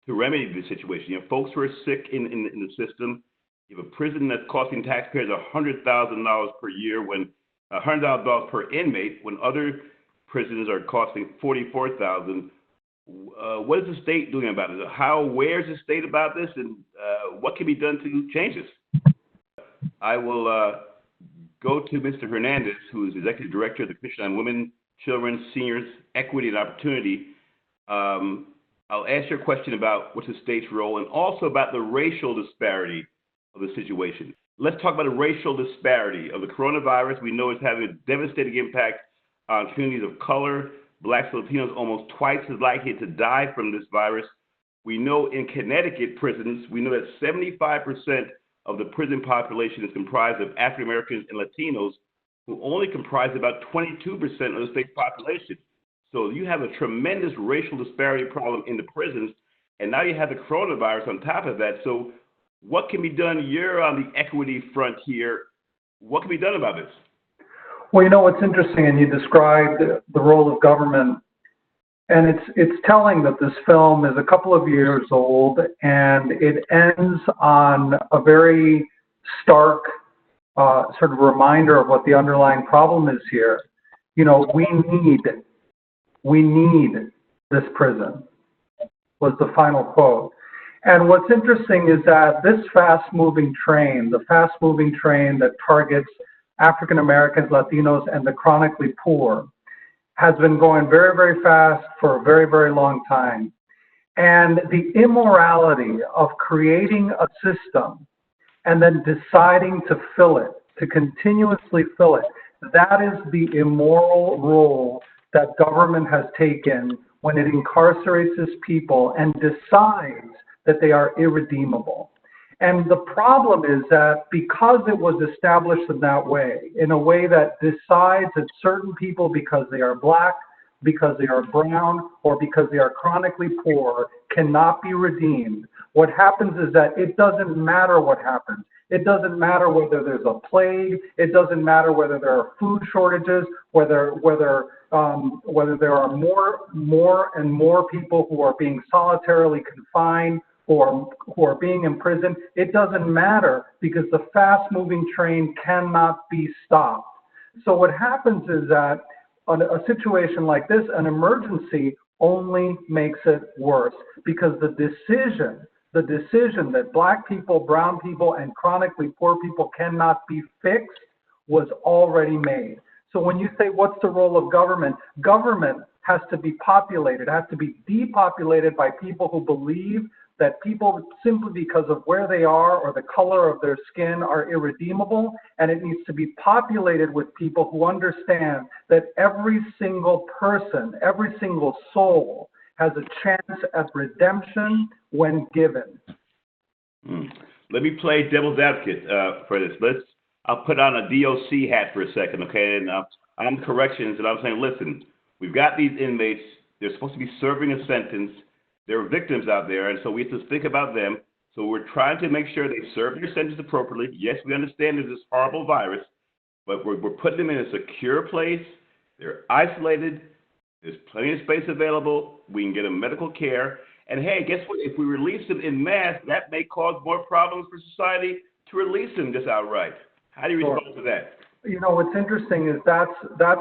remedy the situation? You know, folks who are sick in the system. You have a prison that's costing taxpayers $100,000 per year, when $100,000 per inmate, when other prisons are costing $44,000. What is the state doing about it? How aware is the state about this, and what can be done to change this? I will go to Mr. Hernandez, who is Executive Director of the Commission on Women, Children, Seniors, Equity, and Opportunity. I'll ask your question about what's the state's role, and also about the racial disparity of the situation. Let's talk about the racial disparity of the coronavirus. We know it's having a devastating impact on communities of color. Blacks and Latinos almost twice as likely to die from this virus. We know in Connecticut prisons, we know that 75% of the prison population is comprised of African Americans and Latinos, who only comprise about 22% of the state's population. So you have a tremendous racial disparity problem in the prisons, and now you have the coronavirus on top of that. So what can be done? You're on the equity front here. What can be done about this? Well, you know what's interesting, and you described the role of government, and it's telling that this film is a couple of years old, and it ends on a very stark sort of reminder of what the underlying problem is here. You know, we need this prison, was the final quote. And what's interesting is that this fast-moving train, the fast-moving train that targets African Americans, Latinos, and the chronically poor, has been going very, very fast for a very, very long time. And the immorality of creating a system and then deciding to fill it, to continuously fill it, that is the immoral role that government has taken when it incarcerates its people and decides that they are irredeemable. And the problem is that because it was established in that way, in a way that decides that certain people, because they are black, because they are brown, or because they are chronically poor, cannot be redeemed, what happens is that it doesn't matter what happens. It doesn't matter whether there's a plague. It doesn't matter whether there are food shortages, whether there are more and more people who are being solitarily confined, who are being imprisoned. It doesn't matter because the fast-moving train cannot be stopped. So what happens is that a situation like this, an emergency, only makes it worse because the decision that black people, brown people, and chronically poor people cannot be fixed was already made. So when you say, what's the role of government? Government has to be populated, has to be depopulated by people who believe that people, simply because of where they are or the color of their skin, are irredeemable, and it needs to be populated with people who understand that every single person, every single soul has a chance at redemption when given. Let me play devil's advocate for this. I'll put on a DOC hat for a second, okay? And I'm corrections, and I'm saying, listen, we've got these inmates. They're supposed to be serving a sentence. There are victims out there, and so we have to think about them. So we're trying to make sure they serve their sentence appropriately. Yes, we understand there's this horrible virus, but we're putting them in a secure place. They're isolated. There's plenty of space available. We can get them medical care. And hey, guess what? If we release them en masse, that may cause more problems for society to release them just outright. How do you respond to that? You know, what's interesting is that's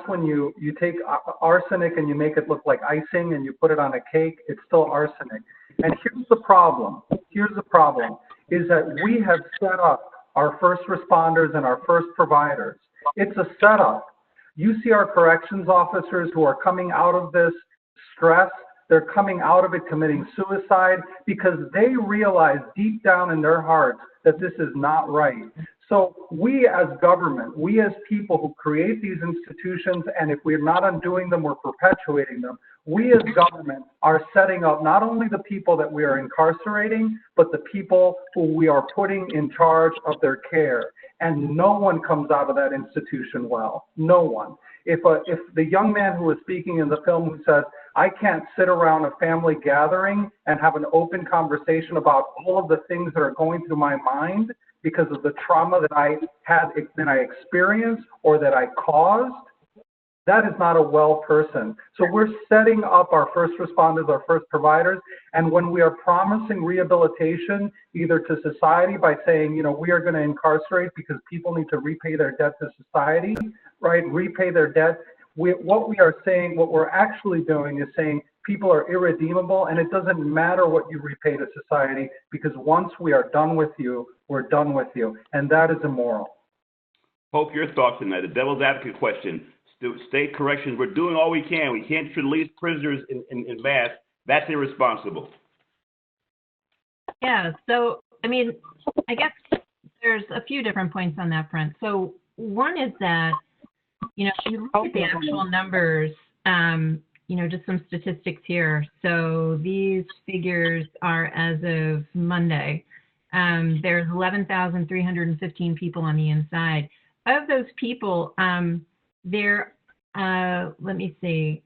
when you take arsenic and you make it look like icing and you put it on a cake. It's still arsenic. And here's the problem. Is that we have set up our first responders and our first providers. It's a setup. You see our corrections officers who are coming out of this stress. They're coming out of it committing suicide because they realize deep down in their hearts that this is not right. So we as government, we as people who create these institutions, and if we're not undoing them, we're perpetuating them. We as government are setting up not only the people that we are incarcerating, but the people who we are putting in charge of their care. And no one comes out of that institution well. No one. If the young man who was speaking in the film who says, I can't sit around a family gathering and have an open conversation about all of the things that are going through my mind because of the trauma that I experienced or that I caused, that is not a well person. So we're setting up our first responders, our first providers, and when we are promising rehabilitation, either to society by saying, you know, we are going to incarcerate because people need to repay their debt to society, right? Repay their debt. What we're actually doing is saying people are irredeemable, and it doesn't matter what you repay to society because once we are done with you, we're done with you, and that is immoral. Pope, your thoughts on that? The devil's advocate question. State corrections, we're doing all we can. We can't release prisoners in mass. That's irresponsible. Yeah, so, I mean, I guess there's a few different points on that front. So one is that, you know, if you look at the actual numbers, you know, just some statistics here. So these figures are as of Monday. There's 11,315 people on the inside. Of those people, let me see,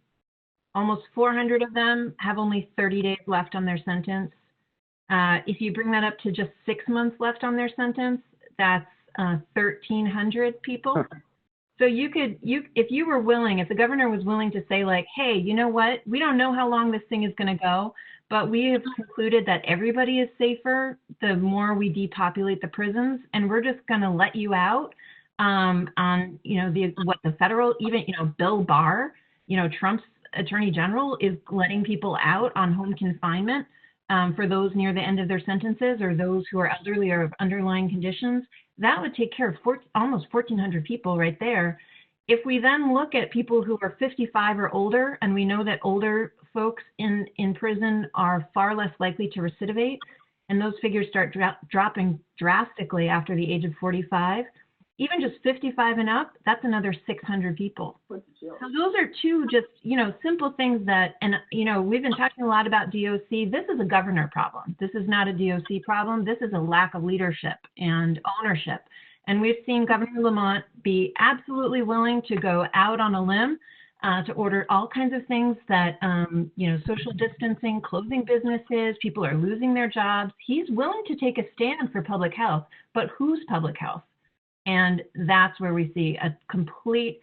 almost 400 of them have only 30 days left on their sentence. If you bring that up to just 6 months left on their sentence, that's 1,300 people. So if you were willing, if the governor was willing to say like, hey, you know what, we don't know how long this thing is going to go, but we have concluded that everybody is safer the more we depopulate the prisons, and we're just going to let you out on, what the federal, even, Bill Barr, Trump's attorney general is letting people out on home confinement for those near the end of their sentences or those who are elderly or have underlying conditions. That would take care of almost 1,400 people right there. If we then look at people who are 55 or older, and we know that older folks in prison are far less likely to recidivate, and those figures start dropping drastically after the age of 45, even just 55 and up, that's another 600 people. So those are two just, simple things that, and, we've been talking a lot about DOC. This is a governor problem. This is not a DOC problem. This is a lack of leadership and ownership. And we've seen Governor Lamont be absolutely willing to go out on a limb to order all kinds of things that, social distancing, closing businesses, people are losing their jobs. He's willing to take a stand for public health, but whose public health? And that's where we see a complete,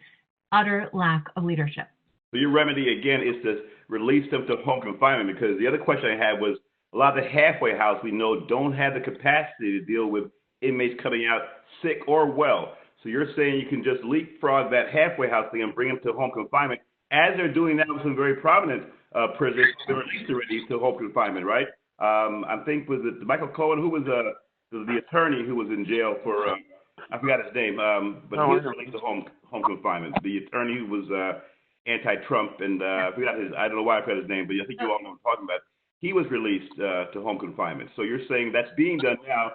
utter lack of leadership. So your remedy, again, is to release them to home confinement, because the other question I had was a lot of the halfway house we know don't have the capacity to deal with inmates coming out sick or well. So you're saying you can just leapfrog that halfway house thing and bring them to home confinement, as they're doing now with some very prominent prisoners that are released already to home confinement, right? I think, was it Michael Cohen, who was the attorney who was in jail for, I forgot his name, but he was released to home confinement. The attorney who was anti-Trump, and I don't know why I forgot his name, but I think you all know what I'm talking about. He was released to home confinement. So you're saying that's being done now.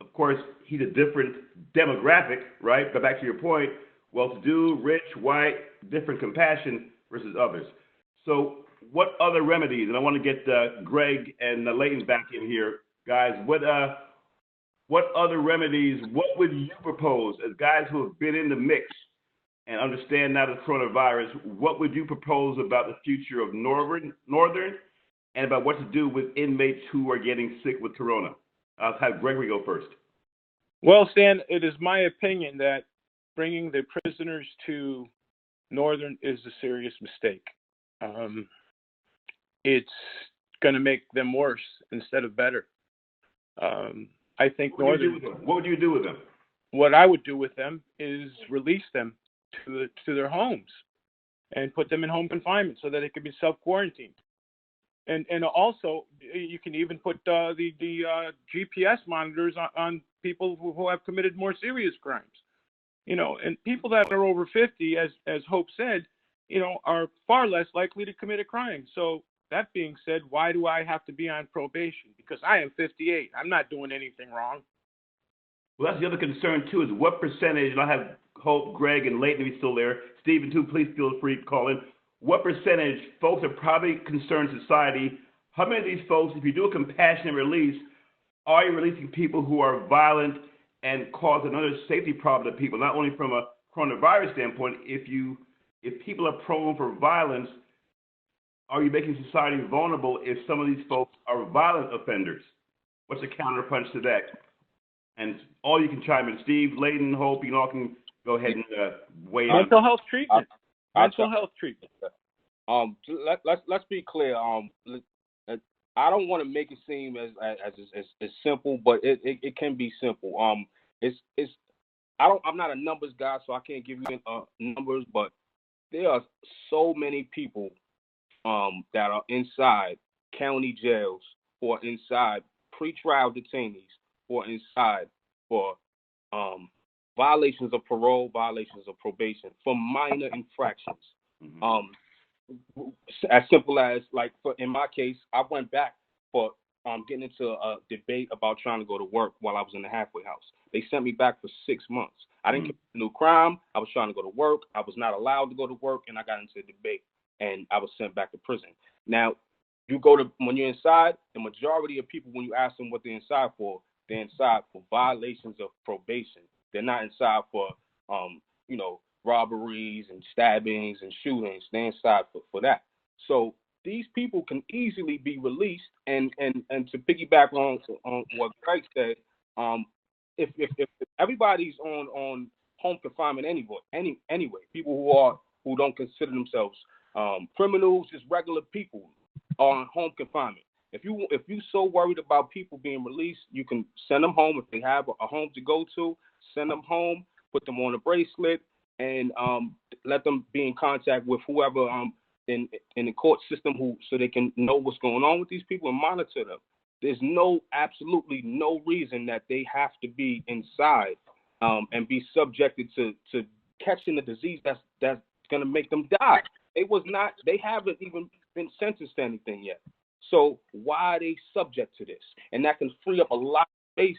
Of course, he's a different demographic, right? But back to your point, well-to-do, rich, white, different compassion versus others. So what other remedies, and I want to get Greg and Leighton back in here, guys, what other remedies, what would you propose as guys who have been in the mix and understand now the coronavirus, what would you propose about the future of Northern and about what to do with inmates who are getting sick with corona? I'll have Gregory go first. Well, Stan, it is my opinion that bringing the prisoners to Northern is a serious mistake. It's going to make them worse instead of better. I think what would you do with them? What I would do with them is release them to their homes and put them in home confinement so that they could be self-quarantined. And also, you can even put the GPS monitors on people who have committed more serious crimes. And people that are over 50, as Hope said, are far less likely to commit a crime. So that being said, why do I have to be on probation? Because I am 58. I'm not doing anything wrong. Well, that's the other concern, too, is what percentage, and I'll have Hope, Greg, and Leighton be still there. Stephen, too, please feel free to call in. What percentage folks are probably concerned society? How many of these folks, if you do a compassionate release, are you releasing people who are violent and cause another safety problem to people, not only from a coronavirus standpoint, if people are prone for violence, are you making society vulnerable if some of these folks are violent offenders? What's the counterpunch to that? And all you can chime in. Steve, Leighton, Hope, you all can go ahead and weigh in. Mental health treatment. Mental health treatment. Let's be clear. I don't want to make it seem as simple, but it can be simple. I'm not a numbers guy, so I can't give you numbers, but there are so many people that are inside county jails or inside pretrial detainees or inside for violations of parole, violations of probation, for minor infractions. As simple as, in my case, I went back for getting into a debate about trying to go to work while I was in the halfway house. They sent me back for 6 months. I didn't commit a new crime. I was trying to go to work. I was not allowed to go to work, and I got into a debate, and I was sent back to prison. Now, when you're inside, the majority of people, when you ask them what they're inside for violations of probation. They're not inside for, robberies and stabbings and shootings. They're inside for that. So these people can easily be released. And to piggyback on what Greg said, if everybody's on home confinement anyway, people who don't consider themselves criminals, just regular people are on home confinement. If you so worried about people being released, you can send them home. If they have a home to go to, send them home, put them on a bracelet, and let them be in contact with whoever in the court system so they can know what's going on with these people and monitor them. There's absolutely no reason that they have to be inside and be subjected to catching the disease that's going to make them die. They haven't even been sentenced to anything yet. So why are they subject to this? And that can free up a lot of space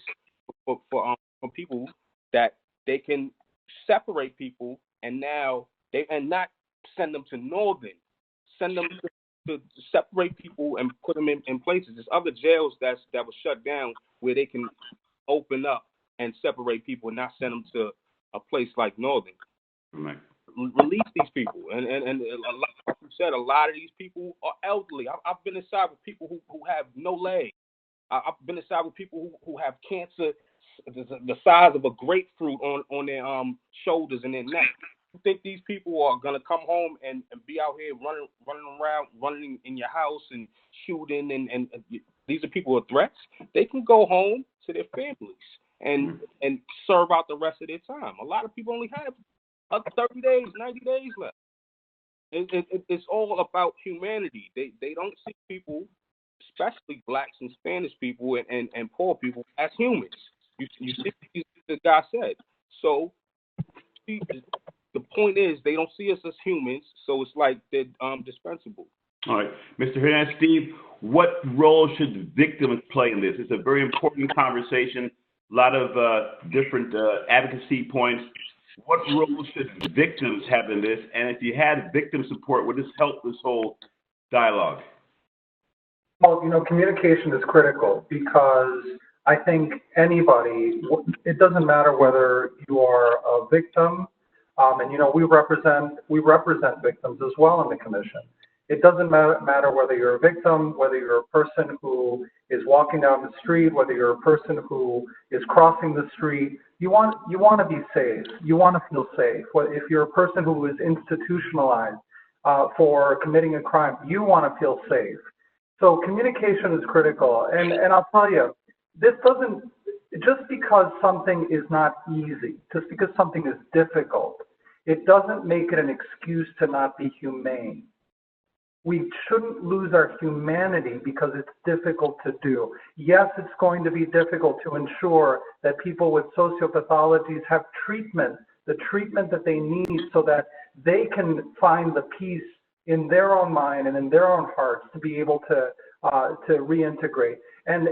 for people that they can separate people and not send them to Northern, send them to separate people and put them in places. There's other jails that were shut down where they can open up and separate people and not send them to a place like Northern. Right. Release these people, and like you said, a lot of these people are elderly. I've been inside with people who have no legs. I've been inside with people who have cancer the size of a grapefruit on their shoulders and their neck. You think these people are gonna come home and be out here running around, running in your house and shooting and these are people with threats? They can go home to their families and serve out the rest of their time. A lot of people only have 30 days, 90 days left. It's all about humanity. They don't see people, especially blacks and Spanish people and poor people, as humans. You see, the guy said. So the point is, they don't see us as humans, so it's like they're dispensable. All right. Mr. Hernandez, Steve, what role should victims play in this? It's a very important conversation, a lot of different advocacy points. What role should victims have in this? And if you had victim support, would this help this whole dialogue? Well, communication is critical because I think anybody, it doesn't matter whether you are a victim, and we represent victims as well in the commission. It doesn't matter whether you're a victim, whether you're a person who is walking down the street, whether you're a person who is crossing the street. You want to be safe. You want to feel safe. If you're a person who is institutionalized for committing a crime, you want to feel safe. So communication is critical. And I'll tell you, this doesn't, just because something is not easy, just because something is difficult, it doesn't make it an excuse to not be humane. We shouldn't lose our humanity because it's difficult to do. Yes, it's going to be difficult to ensure that people with sociopathologies have treatment, the treatment that they need so that they can find the peace in their own mind and in their own hearts to be able to reintegrate. And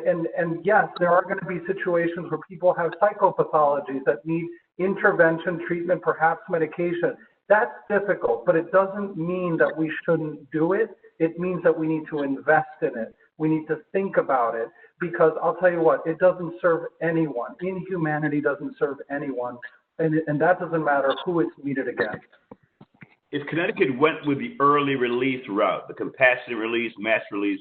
yes, there are going to be situations where people have psychopathologies that need intervention, treatment, perhaps medication. That's difficult, but it doesn't mean that we shouldn't do it. It means that we need to invest in it. We need to think about it because I'll tell you what, it doesn't serve anyone. Inhumanity doesn't serve anyone, and that doesn't matter who it's meted against. If Connecticut went with the early release route, the compassionate release, mass release,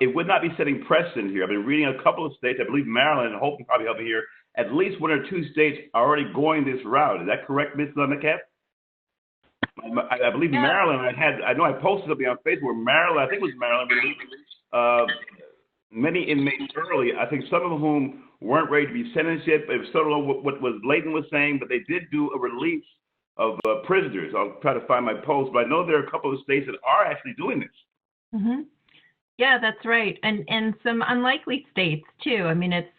it would not be setting precedent here. I've been reading a couple of states, I believe Maryland, and Hope can probably help me here, at least one or two states are already going this route. Is that correct, Ms. McCabe? I believe Maryland, I know I posted something on Facebook where Maryland, I think it was Maryland, released many inmates early. I think some of whom weren't ready to be sentenced yet, but still don't know what Layton was saying, but they did do a release of prisoners. I'll try to find my post, but I know there are a couple of states that are actually doing this. Mm-hmm. Yeah, that's right. And some unlikely states too. I mean, it's,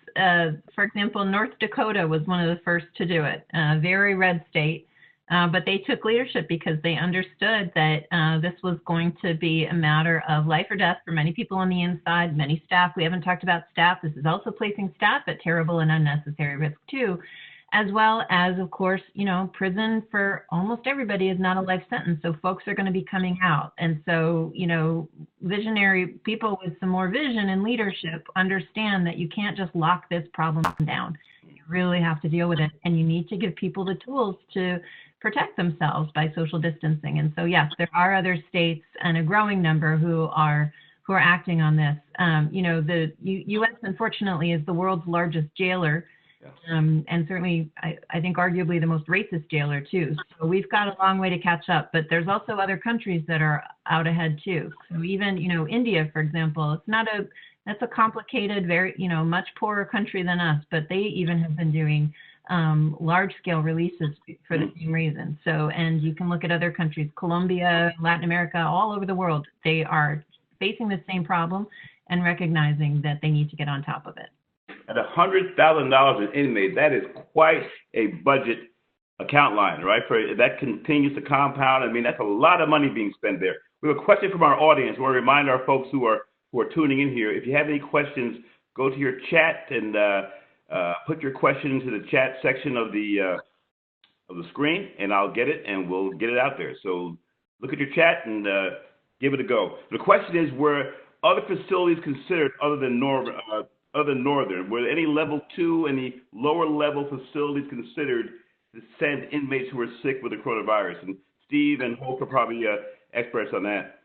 for example, North Dakota was one of the first to do it, a very red state. But they took leadership because they understood that this was going to be a matter of life or death for many people on the inside, many staff. We haven't talked about staff. This is also placing staff at terrible and unnecessary risk too, as well as, of course, prison for almost everybody is not a life sentence. So folks are going to be coming out. And so, visionary people with some more vision and leadership understand that you can't just lock this problem down. You really have to deal with it. And you need to give people the tools to protect themselves by social distancing. And so, yes, there are other states and a growing number who are acting on this. The U.S. unfortunately is the world's largest jailer, And certainly, I think arguably the most racist jailer too. So we've got a long way to catch up, but there's also other countries that are out ahead too. So even, India, for example, that's a complicated, very, much poorer country than us, but they even have been doing large-scale releases for the same reason. So, and you can look at other countries, Colombia, Latin America, all over the world, they are facing the same problem and recognizing that they need to get on top of it. At $100,000 an inmate, that is quite a budget account line, right? That continues to compound. I mean, that's a lot of money being spent there. We have a question from our audience. We want to remind our folks who are tuning in here, if you have any questions, go to your chat and put your question into the chat section of the screen, and I'll get it, and we'll get it out there. So look at your chat and give it a go. The question is, were other facilities considered other than Northern? Were there any level 2, any lower level facilities considered to send inmates who were sick with the coronavirus? And Steve and Hope are probably experts on that.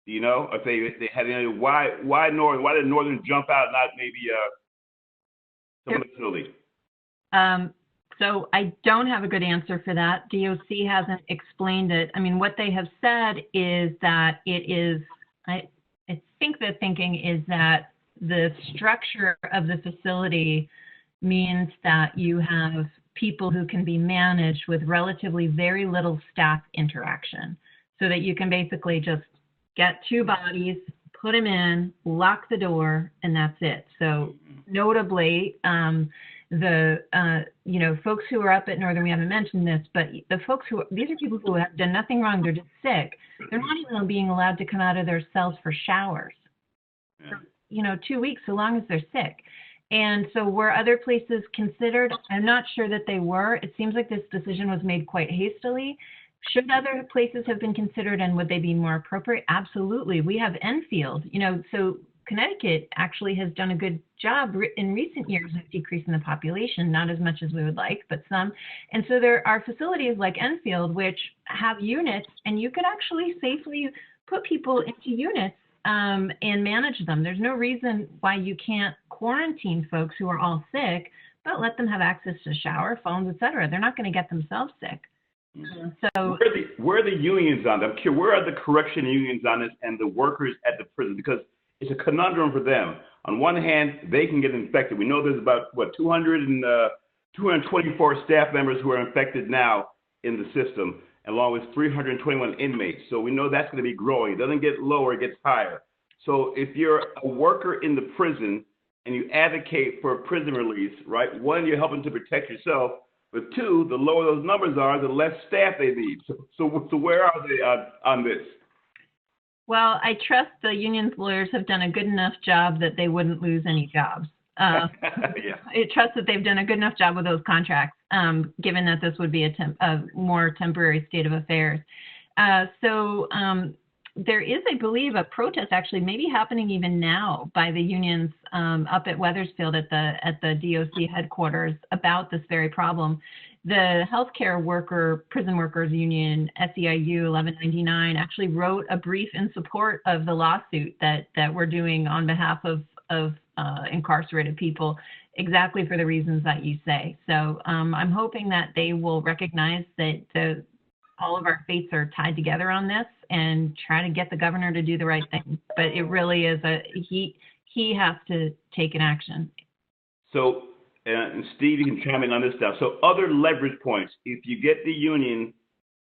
Do you know if they had any? Why Northern? Why did Northern jump out, not maybe some other facility? So I don't have a good answer for that. DOC hasn't explained it. I mean, what they have said is that it is. I think the thinking is that the structure of the facility means that you have people who can be managed with relatively very little staff interaction, so that you can basically just get 2 bodies, put them in, lock the door, and that's it. So notably, folks who are up at Northern, we haven't mentioned this, but the folks these are people who have done nothing wrong, they're just sick. They're not even being allowed to come out of their cells for showers for, 2 weeks, so long as they're sick. And so were other places considered? I'm not sure that they were. It seems like this decision was made quite hastily. Should other places have been considered, and would they be more appropriate? Absolutely. We have Enfield, so Connecticut actually has done a good job in recent years of decreasing the population, not as much as we would like, but some. And so there are facilities like Enfield which have units, and you could actually safely put people into units and manage them. There's no reason why you can't quarantine folks who are all sick, but let them have access to shower, phones, etc. They're not going to get themselves sick. So where are the unions on that? I'm curious, where are the correction unions on this and the workers at the prison? Because it's a conundrum for them. On one hand, they can get infected. We know there's about 224 staff members who are infected now in the system, along with 321 inmates. So we know that's going to be growing. It doesn't get lower, it gets higher. So if you're a worker in the prison and you advocate for prison release, right? 1, you're helping to protect yourself. But 2, the lower those numbers are, the less staff they need. So where are they on this? Well, I trust the union's lawyers have done a good enough job that they wouldn't lose any jobs. I trust that they've done a good enough job with those contracts, given that this would be a more temporary state of affairs. There is, I believe, a protest actually maybe happening even now by the unions up at Wethersfield at the DOC headquarters about this very problem. The healthcare prison workers union, SEIU 1199, actually wrote a brief in support of the lawsuit that we're doing on behalf of incarcerated people, exactly for the reasons that you say. So I'm hoping that they will recognize that all of our fates are tied together on this and try to get the governor to do the right thing. But it really is he has to take an action. So, and Steve, you can chime in on this now. So other leverage points, if you get the union,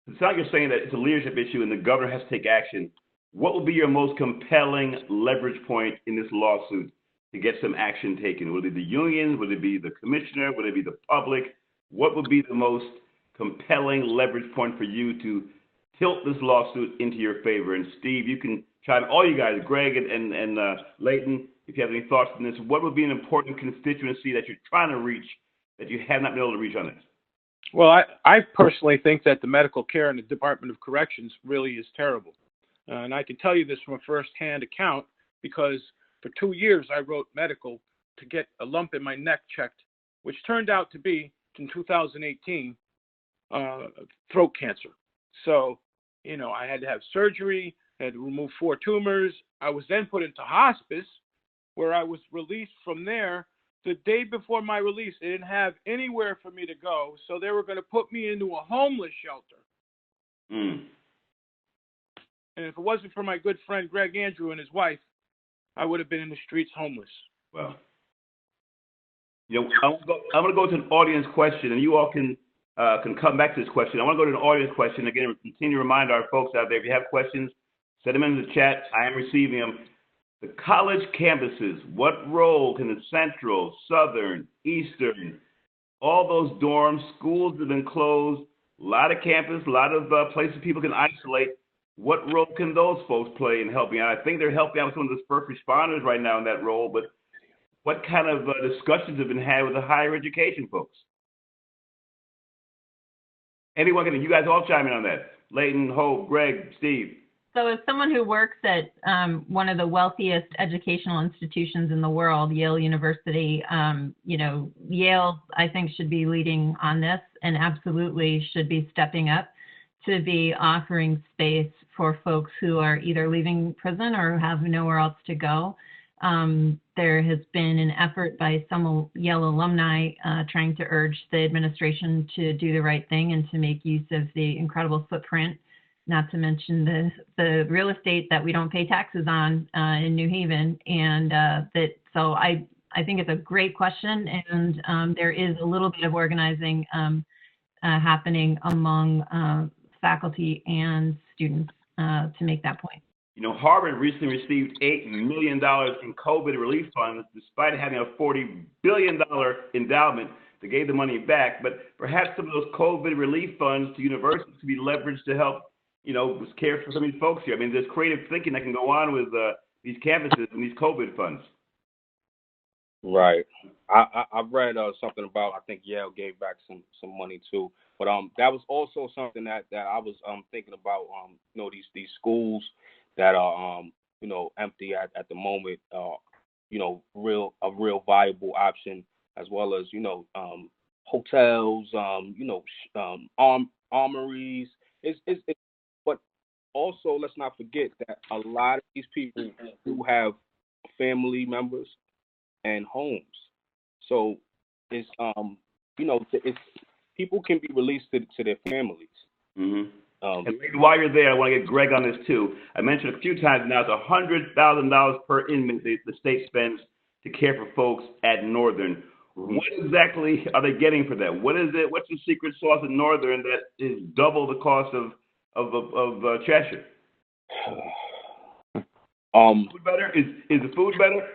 it's not you're saying that it's a leadership issue and the governor has to take action. What would be your most compelling leverage point in this lawsuit to get some action taken? Would it be the unions? Would it be the commissioner? Would it be the public? What would be the most compelling leverage point for you to tilt this lawsuit into your favor? And Steve, you can chime, all you guys, Greg and Leighton, if you have any thoughts on this, what would be an important constituency that you're trying to reach that you have not been able to reach on this? Well, I personally think that the medical care in the Department of Corrections really is terrible. And I can tell you this from a first-hand account because for 2 years I wrote medical to get a lump in my neck checked, which turned out to be, in 2018, throat cancer. So, I had to have surgery, had to remove 4 tumors. I was then put into hospice, where I was released from there the day before my release, they didn't have anywhere for me to go, so they were going to put me into a homeless shelter. Mm. And if it wasn't for my good friend Greg Andrew and his wife, I would have been in the streets homeless. Well, you know, I'm going to go to an audience question, and you all can come back to this question. I want to go to an audience question. Again, continue to remind our folks out there, if you have questions, send them into the chat. I am receiving them. The college campuses, what role can the Central, Southern, Eastern, all those dorms, schools have been closed, a lot of campus, a lot of places people can isolate. What role can those folks play in helping out? I think they're helping out some of the first responders right now in that role, but what kind of discussions have been had with the higher education folks? Anyone can, you guys all chime in on that. Leighton, Hope, Greg, Steve. So as someone who works at one of the wealthiest educational institutions in the world, Yale University, Yale, I think, should be leading on this and absolutely should be stepping up to be offering space for folks who are either leaving prison or have nowhere else to go. There has been an effort by some Yale alumni trying to urge the administration to do the right thing and to make use of the incredible footprint, not to mention the real estate that we don't pay taxes on in New Haven. And so I think it's a great question, and there is a little bit of organizing happening among faculty and students to make that point. You know, Harvard recently received $8 million in COVID relief funds, despite having a $40 billion endowment that gave the money back. But perhaps some of those COVID relief funds to universities could be leveraged to help, care for some of these folks here. I mean, there's creative thinking that can go on with these campuses and these COVID funds. Right. I read something about, I think Yale gave back some money too. But that was also something that I was thinking about. These schools that are empty at the moment. A real viable option, as well as hotels. Armories. But also, let's not forget that a lot of these people do have family members and homes. So it's it's people can be released to their families. Mm-hmm. And while you're there, I want to get Greg on this too. I mentioned a few times now, it's $100,000 per inmate the state spends to care for folks at Northern. What exactly are they getting for that? What is it? What's the secret sauce at Northern that is double the cost of Cheshire? Food better? Is the food better?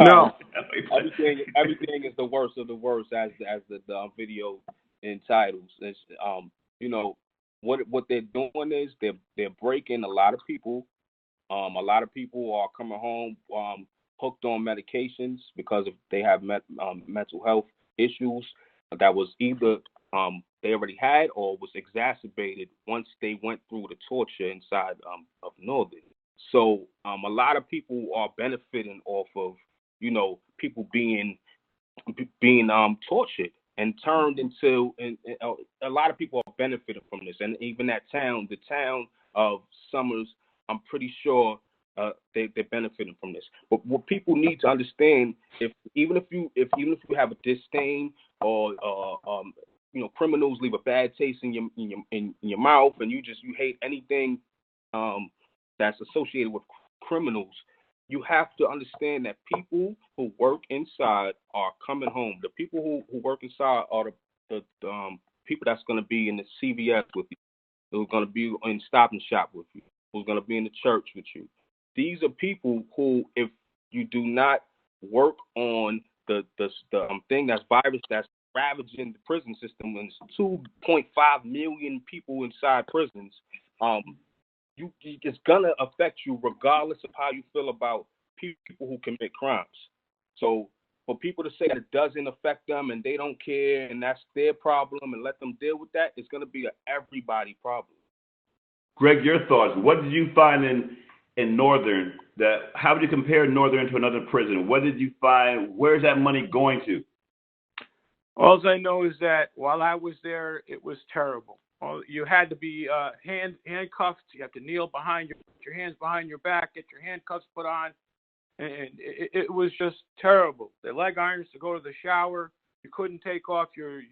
No. Everything is the worst of the worst, as the video entitles. It's, what they're doing is they're breaking a lot of people. A lot of people are coming home hooked on medications because they have mental health issues that was either they already had or was exacerbated once they went through the torture inside of Northern. So a lot of people are benefiting off of people being tortured and turned into, and a lot of people are benefiting from this. And even the town of Summers, I'm pretty sure they're benefiting from this. But what people need to understand, even if you have a disdain or criminals leave a bad taste in your mouth, and you hate anything that's associated with criminals, you have to understand that people who work inside are coming home. The people who work inside are the people that's going to be in the CVS with you, who's going to be in Stop and Shop with you, who's going to be in the church with you. These are people who, if you do not work on the thing that's virus that's ravaging the prison system, and it's 2.5 million people inside prisons, it's gonna affect you regardless of how you feel about people who commit crimes. So for people to say that it doesn't affect them and they don't care and that's their problem and let them deal with that, it's gonna be an everybody problem. Greg, your thoughts. What did you find in Northern? How would you compare Northern to another prison? What did you find? Where's that money going to? All I know is that while I was there, it was terrible. You had to be handcuffed. You have to kneel behind your hands behind your back, get your handcuffs put on. and it was just terrible. The leg irons to go to the shower. You couldn't take off your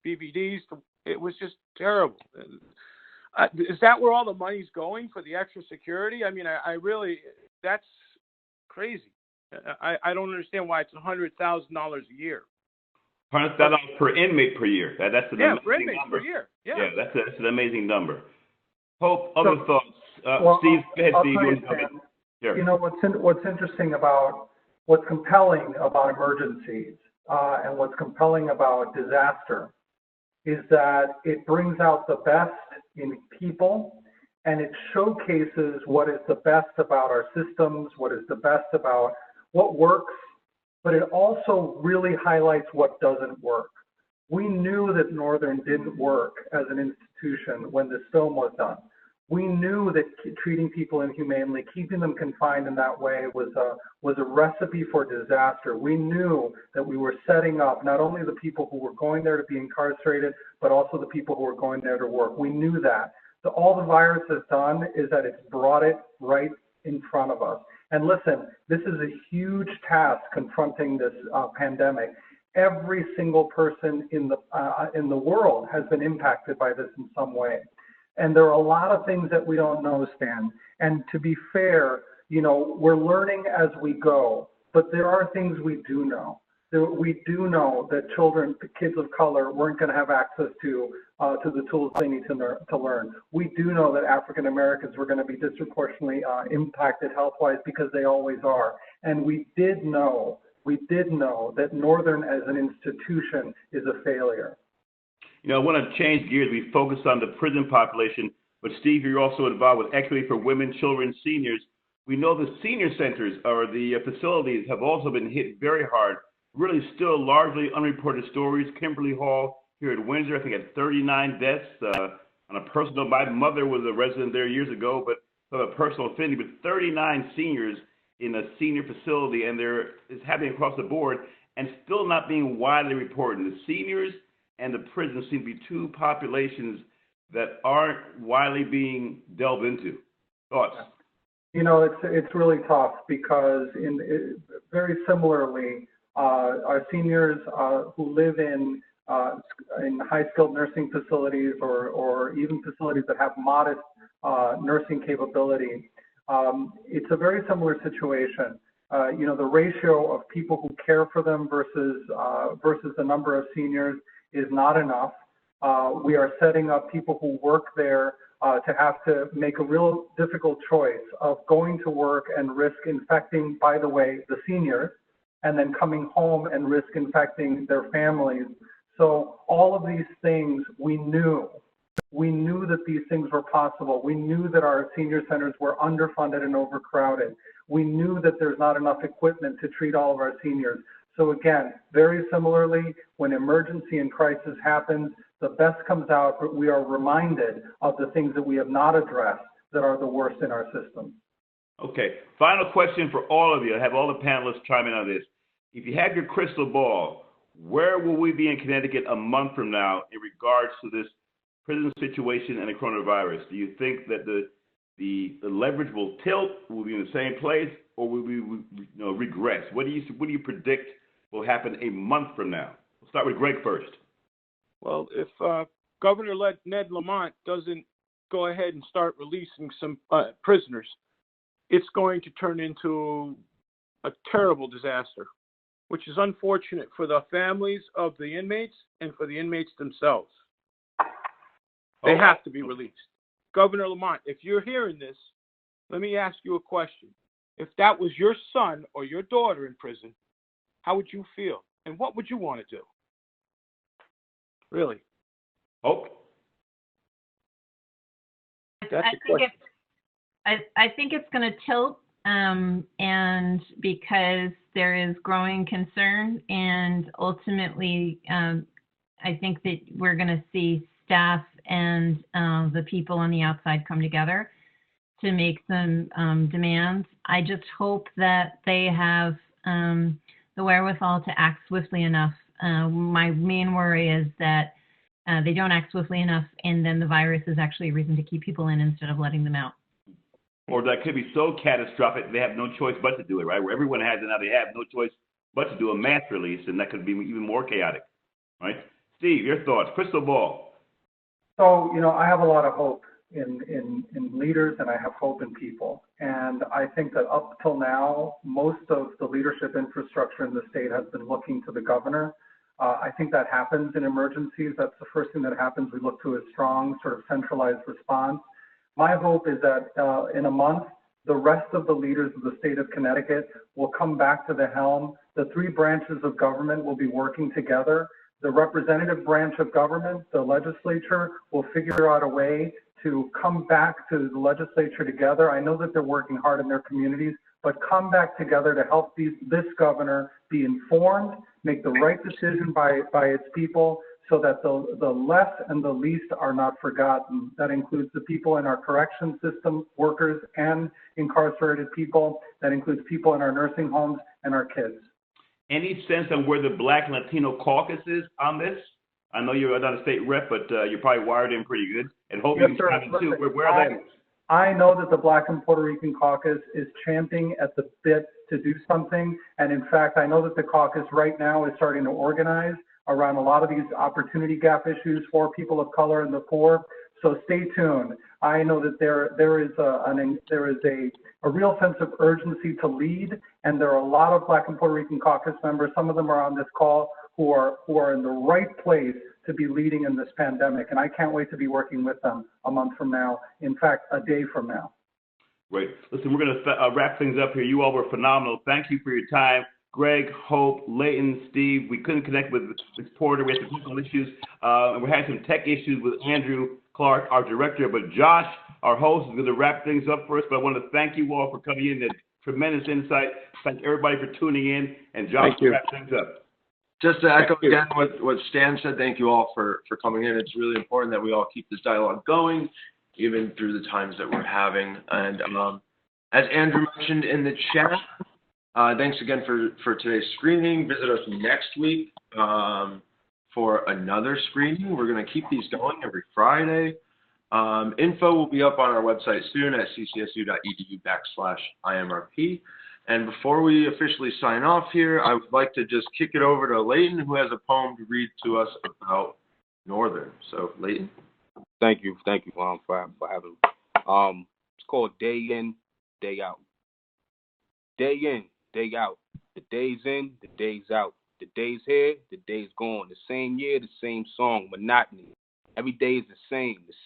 BVDs. It was just terrible. Is that where all the money's going for the extra security? I mean, I really, that's crazy. I don't understand why it's $100,000 a year. $100,000 per inmate per year. That's an amazing per inmate number. per year. Yeah, that's an amazing number. Hope, other thoughts? Well, Steve, go ahead, I'll Steve. tell You you, want to comment? Sure. You know, what's interesting about, what's compelling about emergencies and what's compelling about disaster is that it brings out the best in people, and it showcases what is the best about our systems, what is the best about what works, but it also really highlights what doesn't work. We knew that Northern didn't work as an institution when this film was done. We knew that treating people inhumanely, keeping them confined in that way was a recipe for disaster. We knew that we were setting up not only the people who were going there to be incarcerated, but also the people who were going there to work. We knew that. So all the virus has done is that it's brought it right in front of us. And listen, this is a huge task confronting this pandemic. Every single person in the world has been impacted by this in some way. And there are a lot of things that we don't know, Stan. And to be fair, you know, we're learning as we go, but there are things we do know. We do know that kids of color weren't going to have access to the tools they need to learn. We do know that African Americans were going to be disproportionately impacted health-wise because they always are. And we did know that Northern as an institution is a failure. You know, I want to change gears. We focus on the prison population, but Steve, you're also involved with equity for women, children, seniors. We know the senior centers or the facilities have also been hit very hard. Really still largely unreported stories. Kimberly Hall here at Windsor, I think, had 39 deaths. On a personal, my mother was a resident there years ago, but of a personal affinity, but 39 seniors in a senior facility, and it's happening across the board and still not being widely reported. The seniors and the prisons seem to be two populations that aren't widely being delved into. Thoughts? You know, it's really tough because very similarly, our seniors who live in high-skilled nursing facilities or even facilities that have modest nursing capability, it's a very similar situation. You know, the ratio of people who care for them versus the number of seniors is not enough. We are setting up people who work there to have to make a real difficult choice of going to work and risk infecting, by the way, the seniors, and then coming home and risk infecting their families. So all of these things we knew. We knew that these things were possible. We knew that our senior centers were underfunded and overcrowded. We knew that there's not enough equipment to treat all of our seniors. So again, very similarly, when emergency and crisis happens, the best comes out, but we are reminded of the things that we have not addressed that are the worst in our system. Okay, final question for all of you. I have all the panelists chime in on this. If you have your crystal ball, where will we be in Connecticut a month from now in regards to this prison situation and the coronavirus? Do you think that the leverage will tilt, will be in the same place, or will we regress? What do you predict will happen a month from now? We'll start with Greg first. Well, if Governor Ned Lamont doesn't go ahead and start releasing some prisoners, it's going to turn into a terrible disaster, which is unfortunate for the families of the inmates and for the inmates themselves. They have to be released. Governor Lamont, if you're hearing this, let me ask you a question. If that was your son or your daughter in prison, how would you feel? And what would you want to do? Really? I think it's going to tilt, and because there is growing concern, and ultimately, I think that we're going to see staff and the people on the outside come together to make some demands. I just hope that they have the wherewithal to act swiftly enough. My main worry is that they don't act swiftly enough, and then the virus is actually a reason to keep people in instead of letting them out. or that could be so catastrophic they have no choice but to do it, right? Where everyone has it now, they have no choice but to do a mass release, and that could be even more chaotic, right? Steve, your thoughts, crystal ball. So, I have a lot of hope in leaders, and I have hope in people. And I think that up till now, most of the leadership infrastructure in the state has been looking to the governor. I think that happens in emergencies. That's the first thing that happens. We look to a strong sort of centralized response. My hope is that in a month, the rest of the leaders of the state of Connecticut will come back to the helm. The three branches of government will be working together. The representative branch of government, the legislature, will figure out a way to come back to the legislature together. I know that they're working hard in their communities, but come back together to help this governor be informed, make the right decision by its people, so that the less and the least are not forgotten. That includes the people in our correction system, workers and incarcerated people. That includes people in our nursing homes and our kids. Any sense on where the Black and Latino caucus is on this? I know you're not a state rep, but you're probably wired in pretty good. And hope you can comment too. Where are they? I know that the Black and Puerto Rican caucus is champing at the bit to do something. And in fact, I know that the caucus right now is starting to organize around a lot of these opportunity gap issues for people of color and the poor. So stay tuned. I know that there is a real sense of urgency to lead, and there are a lot of Black and Puerto Rican caucus members. Some of them are on this call who are in the right place to be leading in this pandemic, and I can't wait to be working with them a month from now. In fact, a day from now. Great. Listen, we're going to wrap things up here. You all were phenomenal. Thank you for your time. Greg, Hope, Leighton, Steve. We couldn't connect with Ms. Porter. We had some technical issues, and we had some tech issues with Andrew Clark, our director. But Josh, our host, is going to wrap things up for us. But I want to thank you all for coming in. That tremendous insight. Thank everybody for tuning in. And Josh, will wrap things up. Just to echo again what Stan said, thank you all for coming in. It's really important that we all keep this dialogue going, even through the times that we're having. And as Andrew mentioned in the chat, thanks again for today's screening. Visit us next week for another screening. We're going to keep these going every Friday. Info will be up on our website soon at ccsu.edu/IMRP. And before we officially sign off here, I would like to just kick it over to Leighton, who has a poem to read to us about Northern. So, Leighton. Thank you for having me. It's called Day In, Day Out. Day in, day out. The day's in, the day's out. The day's here, the day's gone. The same year, the same song, monotony. Every day is the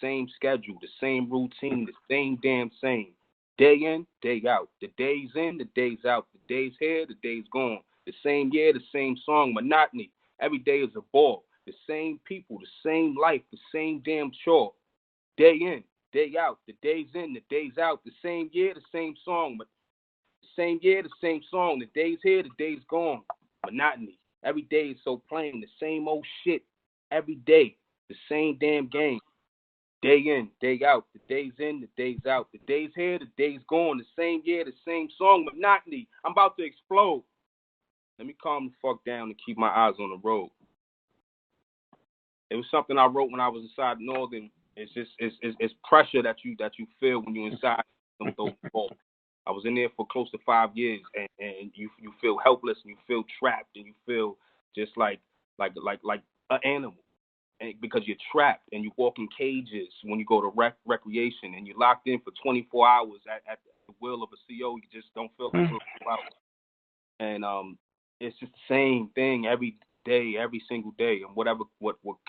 same schedule, the same routine, the same damn same. Day in, day out. The day's in, the day's out. The day's here, the day's gone. The same year, the same song, monotony. Every day is a ball. The same people, the same life, the same damn chore. Day in, day out. The day's in, the day's out. The same year, the same song. The same year, the same song. The day's here, the day's gone. Monotony. Every day is so plain. The same old shit. Every day, the same damn game. Day in, day out. The day's in, the day's out. The day's here, the day's gone. The same year, the same song. Monotony. I'm about to explode. Let me calm the fuck down and keep my eyes on the road. It was something I wrote when I was inside Northern. It's pressure that you feel when you're inside those walls. I was in there for close to 5 years, and you feel helpless, and you feel trapped, and you feel just like an animal. And because you're trapped and you walk in cages when you go to recreation, and you're locked in for 24 hours at the will of a CO. You just don't feel like 24 hours. And it's just the same thing every day, every single day. And what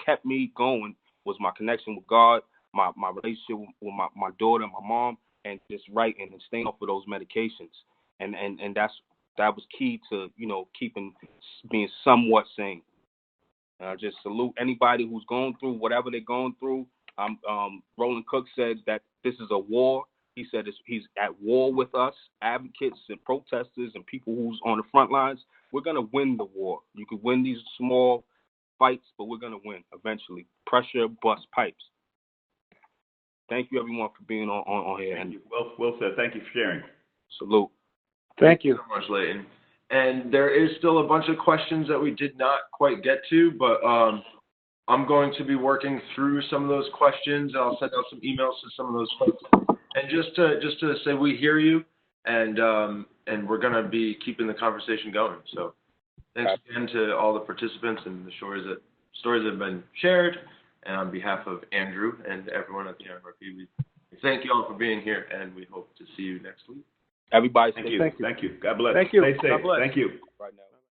kept me going was my connection with God, my relationship with my daughter and my mom, and just writing and staying off of those medications. And that was key to being somewhat sane. Just salute anybody who's going through whatever they're going through. Roland Cook said that this is a war. He said he's at war with us, advocates and protesters and people who's on the front lines. We're going to win the war. You can win these small fights, but we're going to win eventually. Pressure busts pipes. Thank you, everyone, for being on here. Thank you. Well said. Thank you for sharing. Salute. Thank you so much, Leighton. And there is still a bunch of questions that we did not quite get to, but I'm going to be working through some of those questions. I'll send out some emails to some of those folks And just to say, we hear you, and we're going to be keeping the conversation going. So thanks again to all the participants and the stories that have been shared. And on behalf of Andrew and everyone at the Imrp, we thank you all for being here, and we hope to see you next week. Everybody, thank you. God bless. Thank you. Stay safe. God bless. Thank you.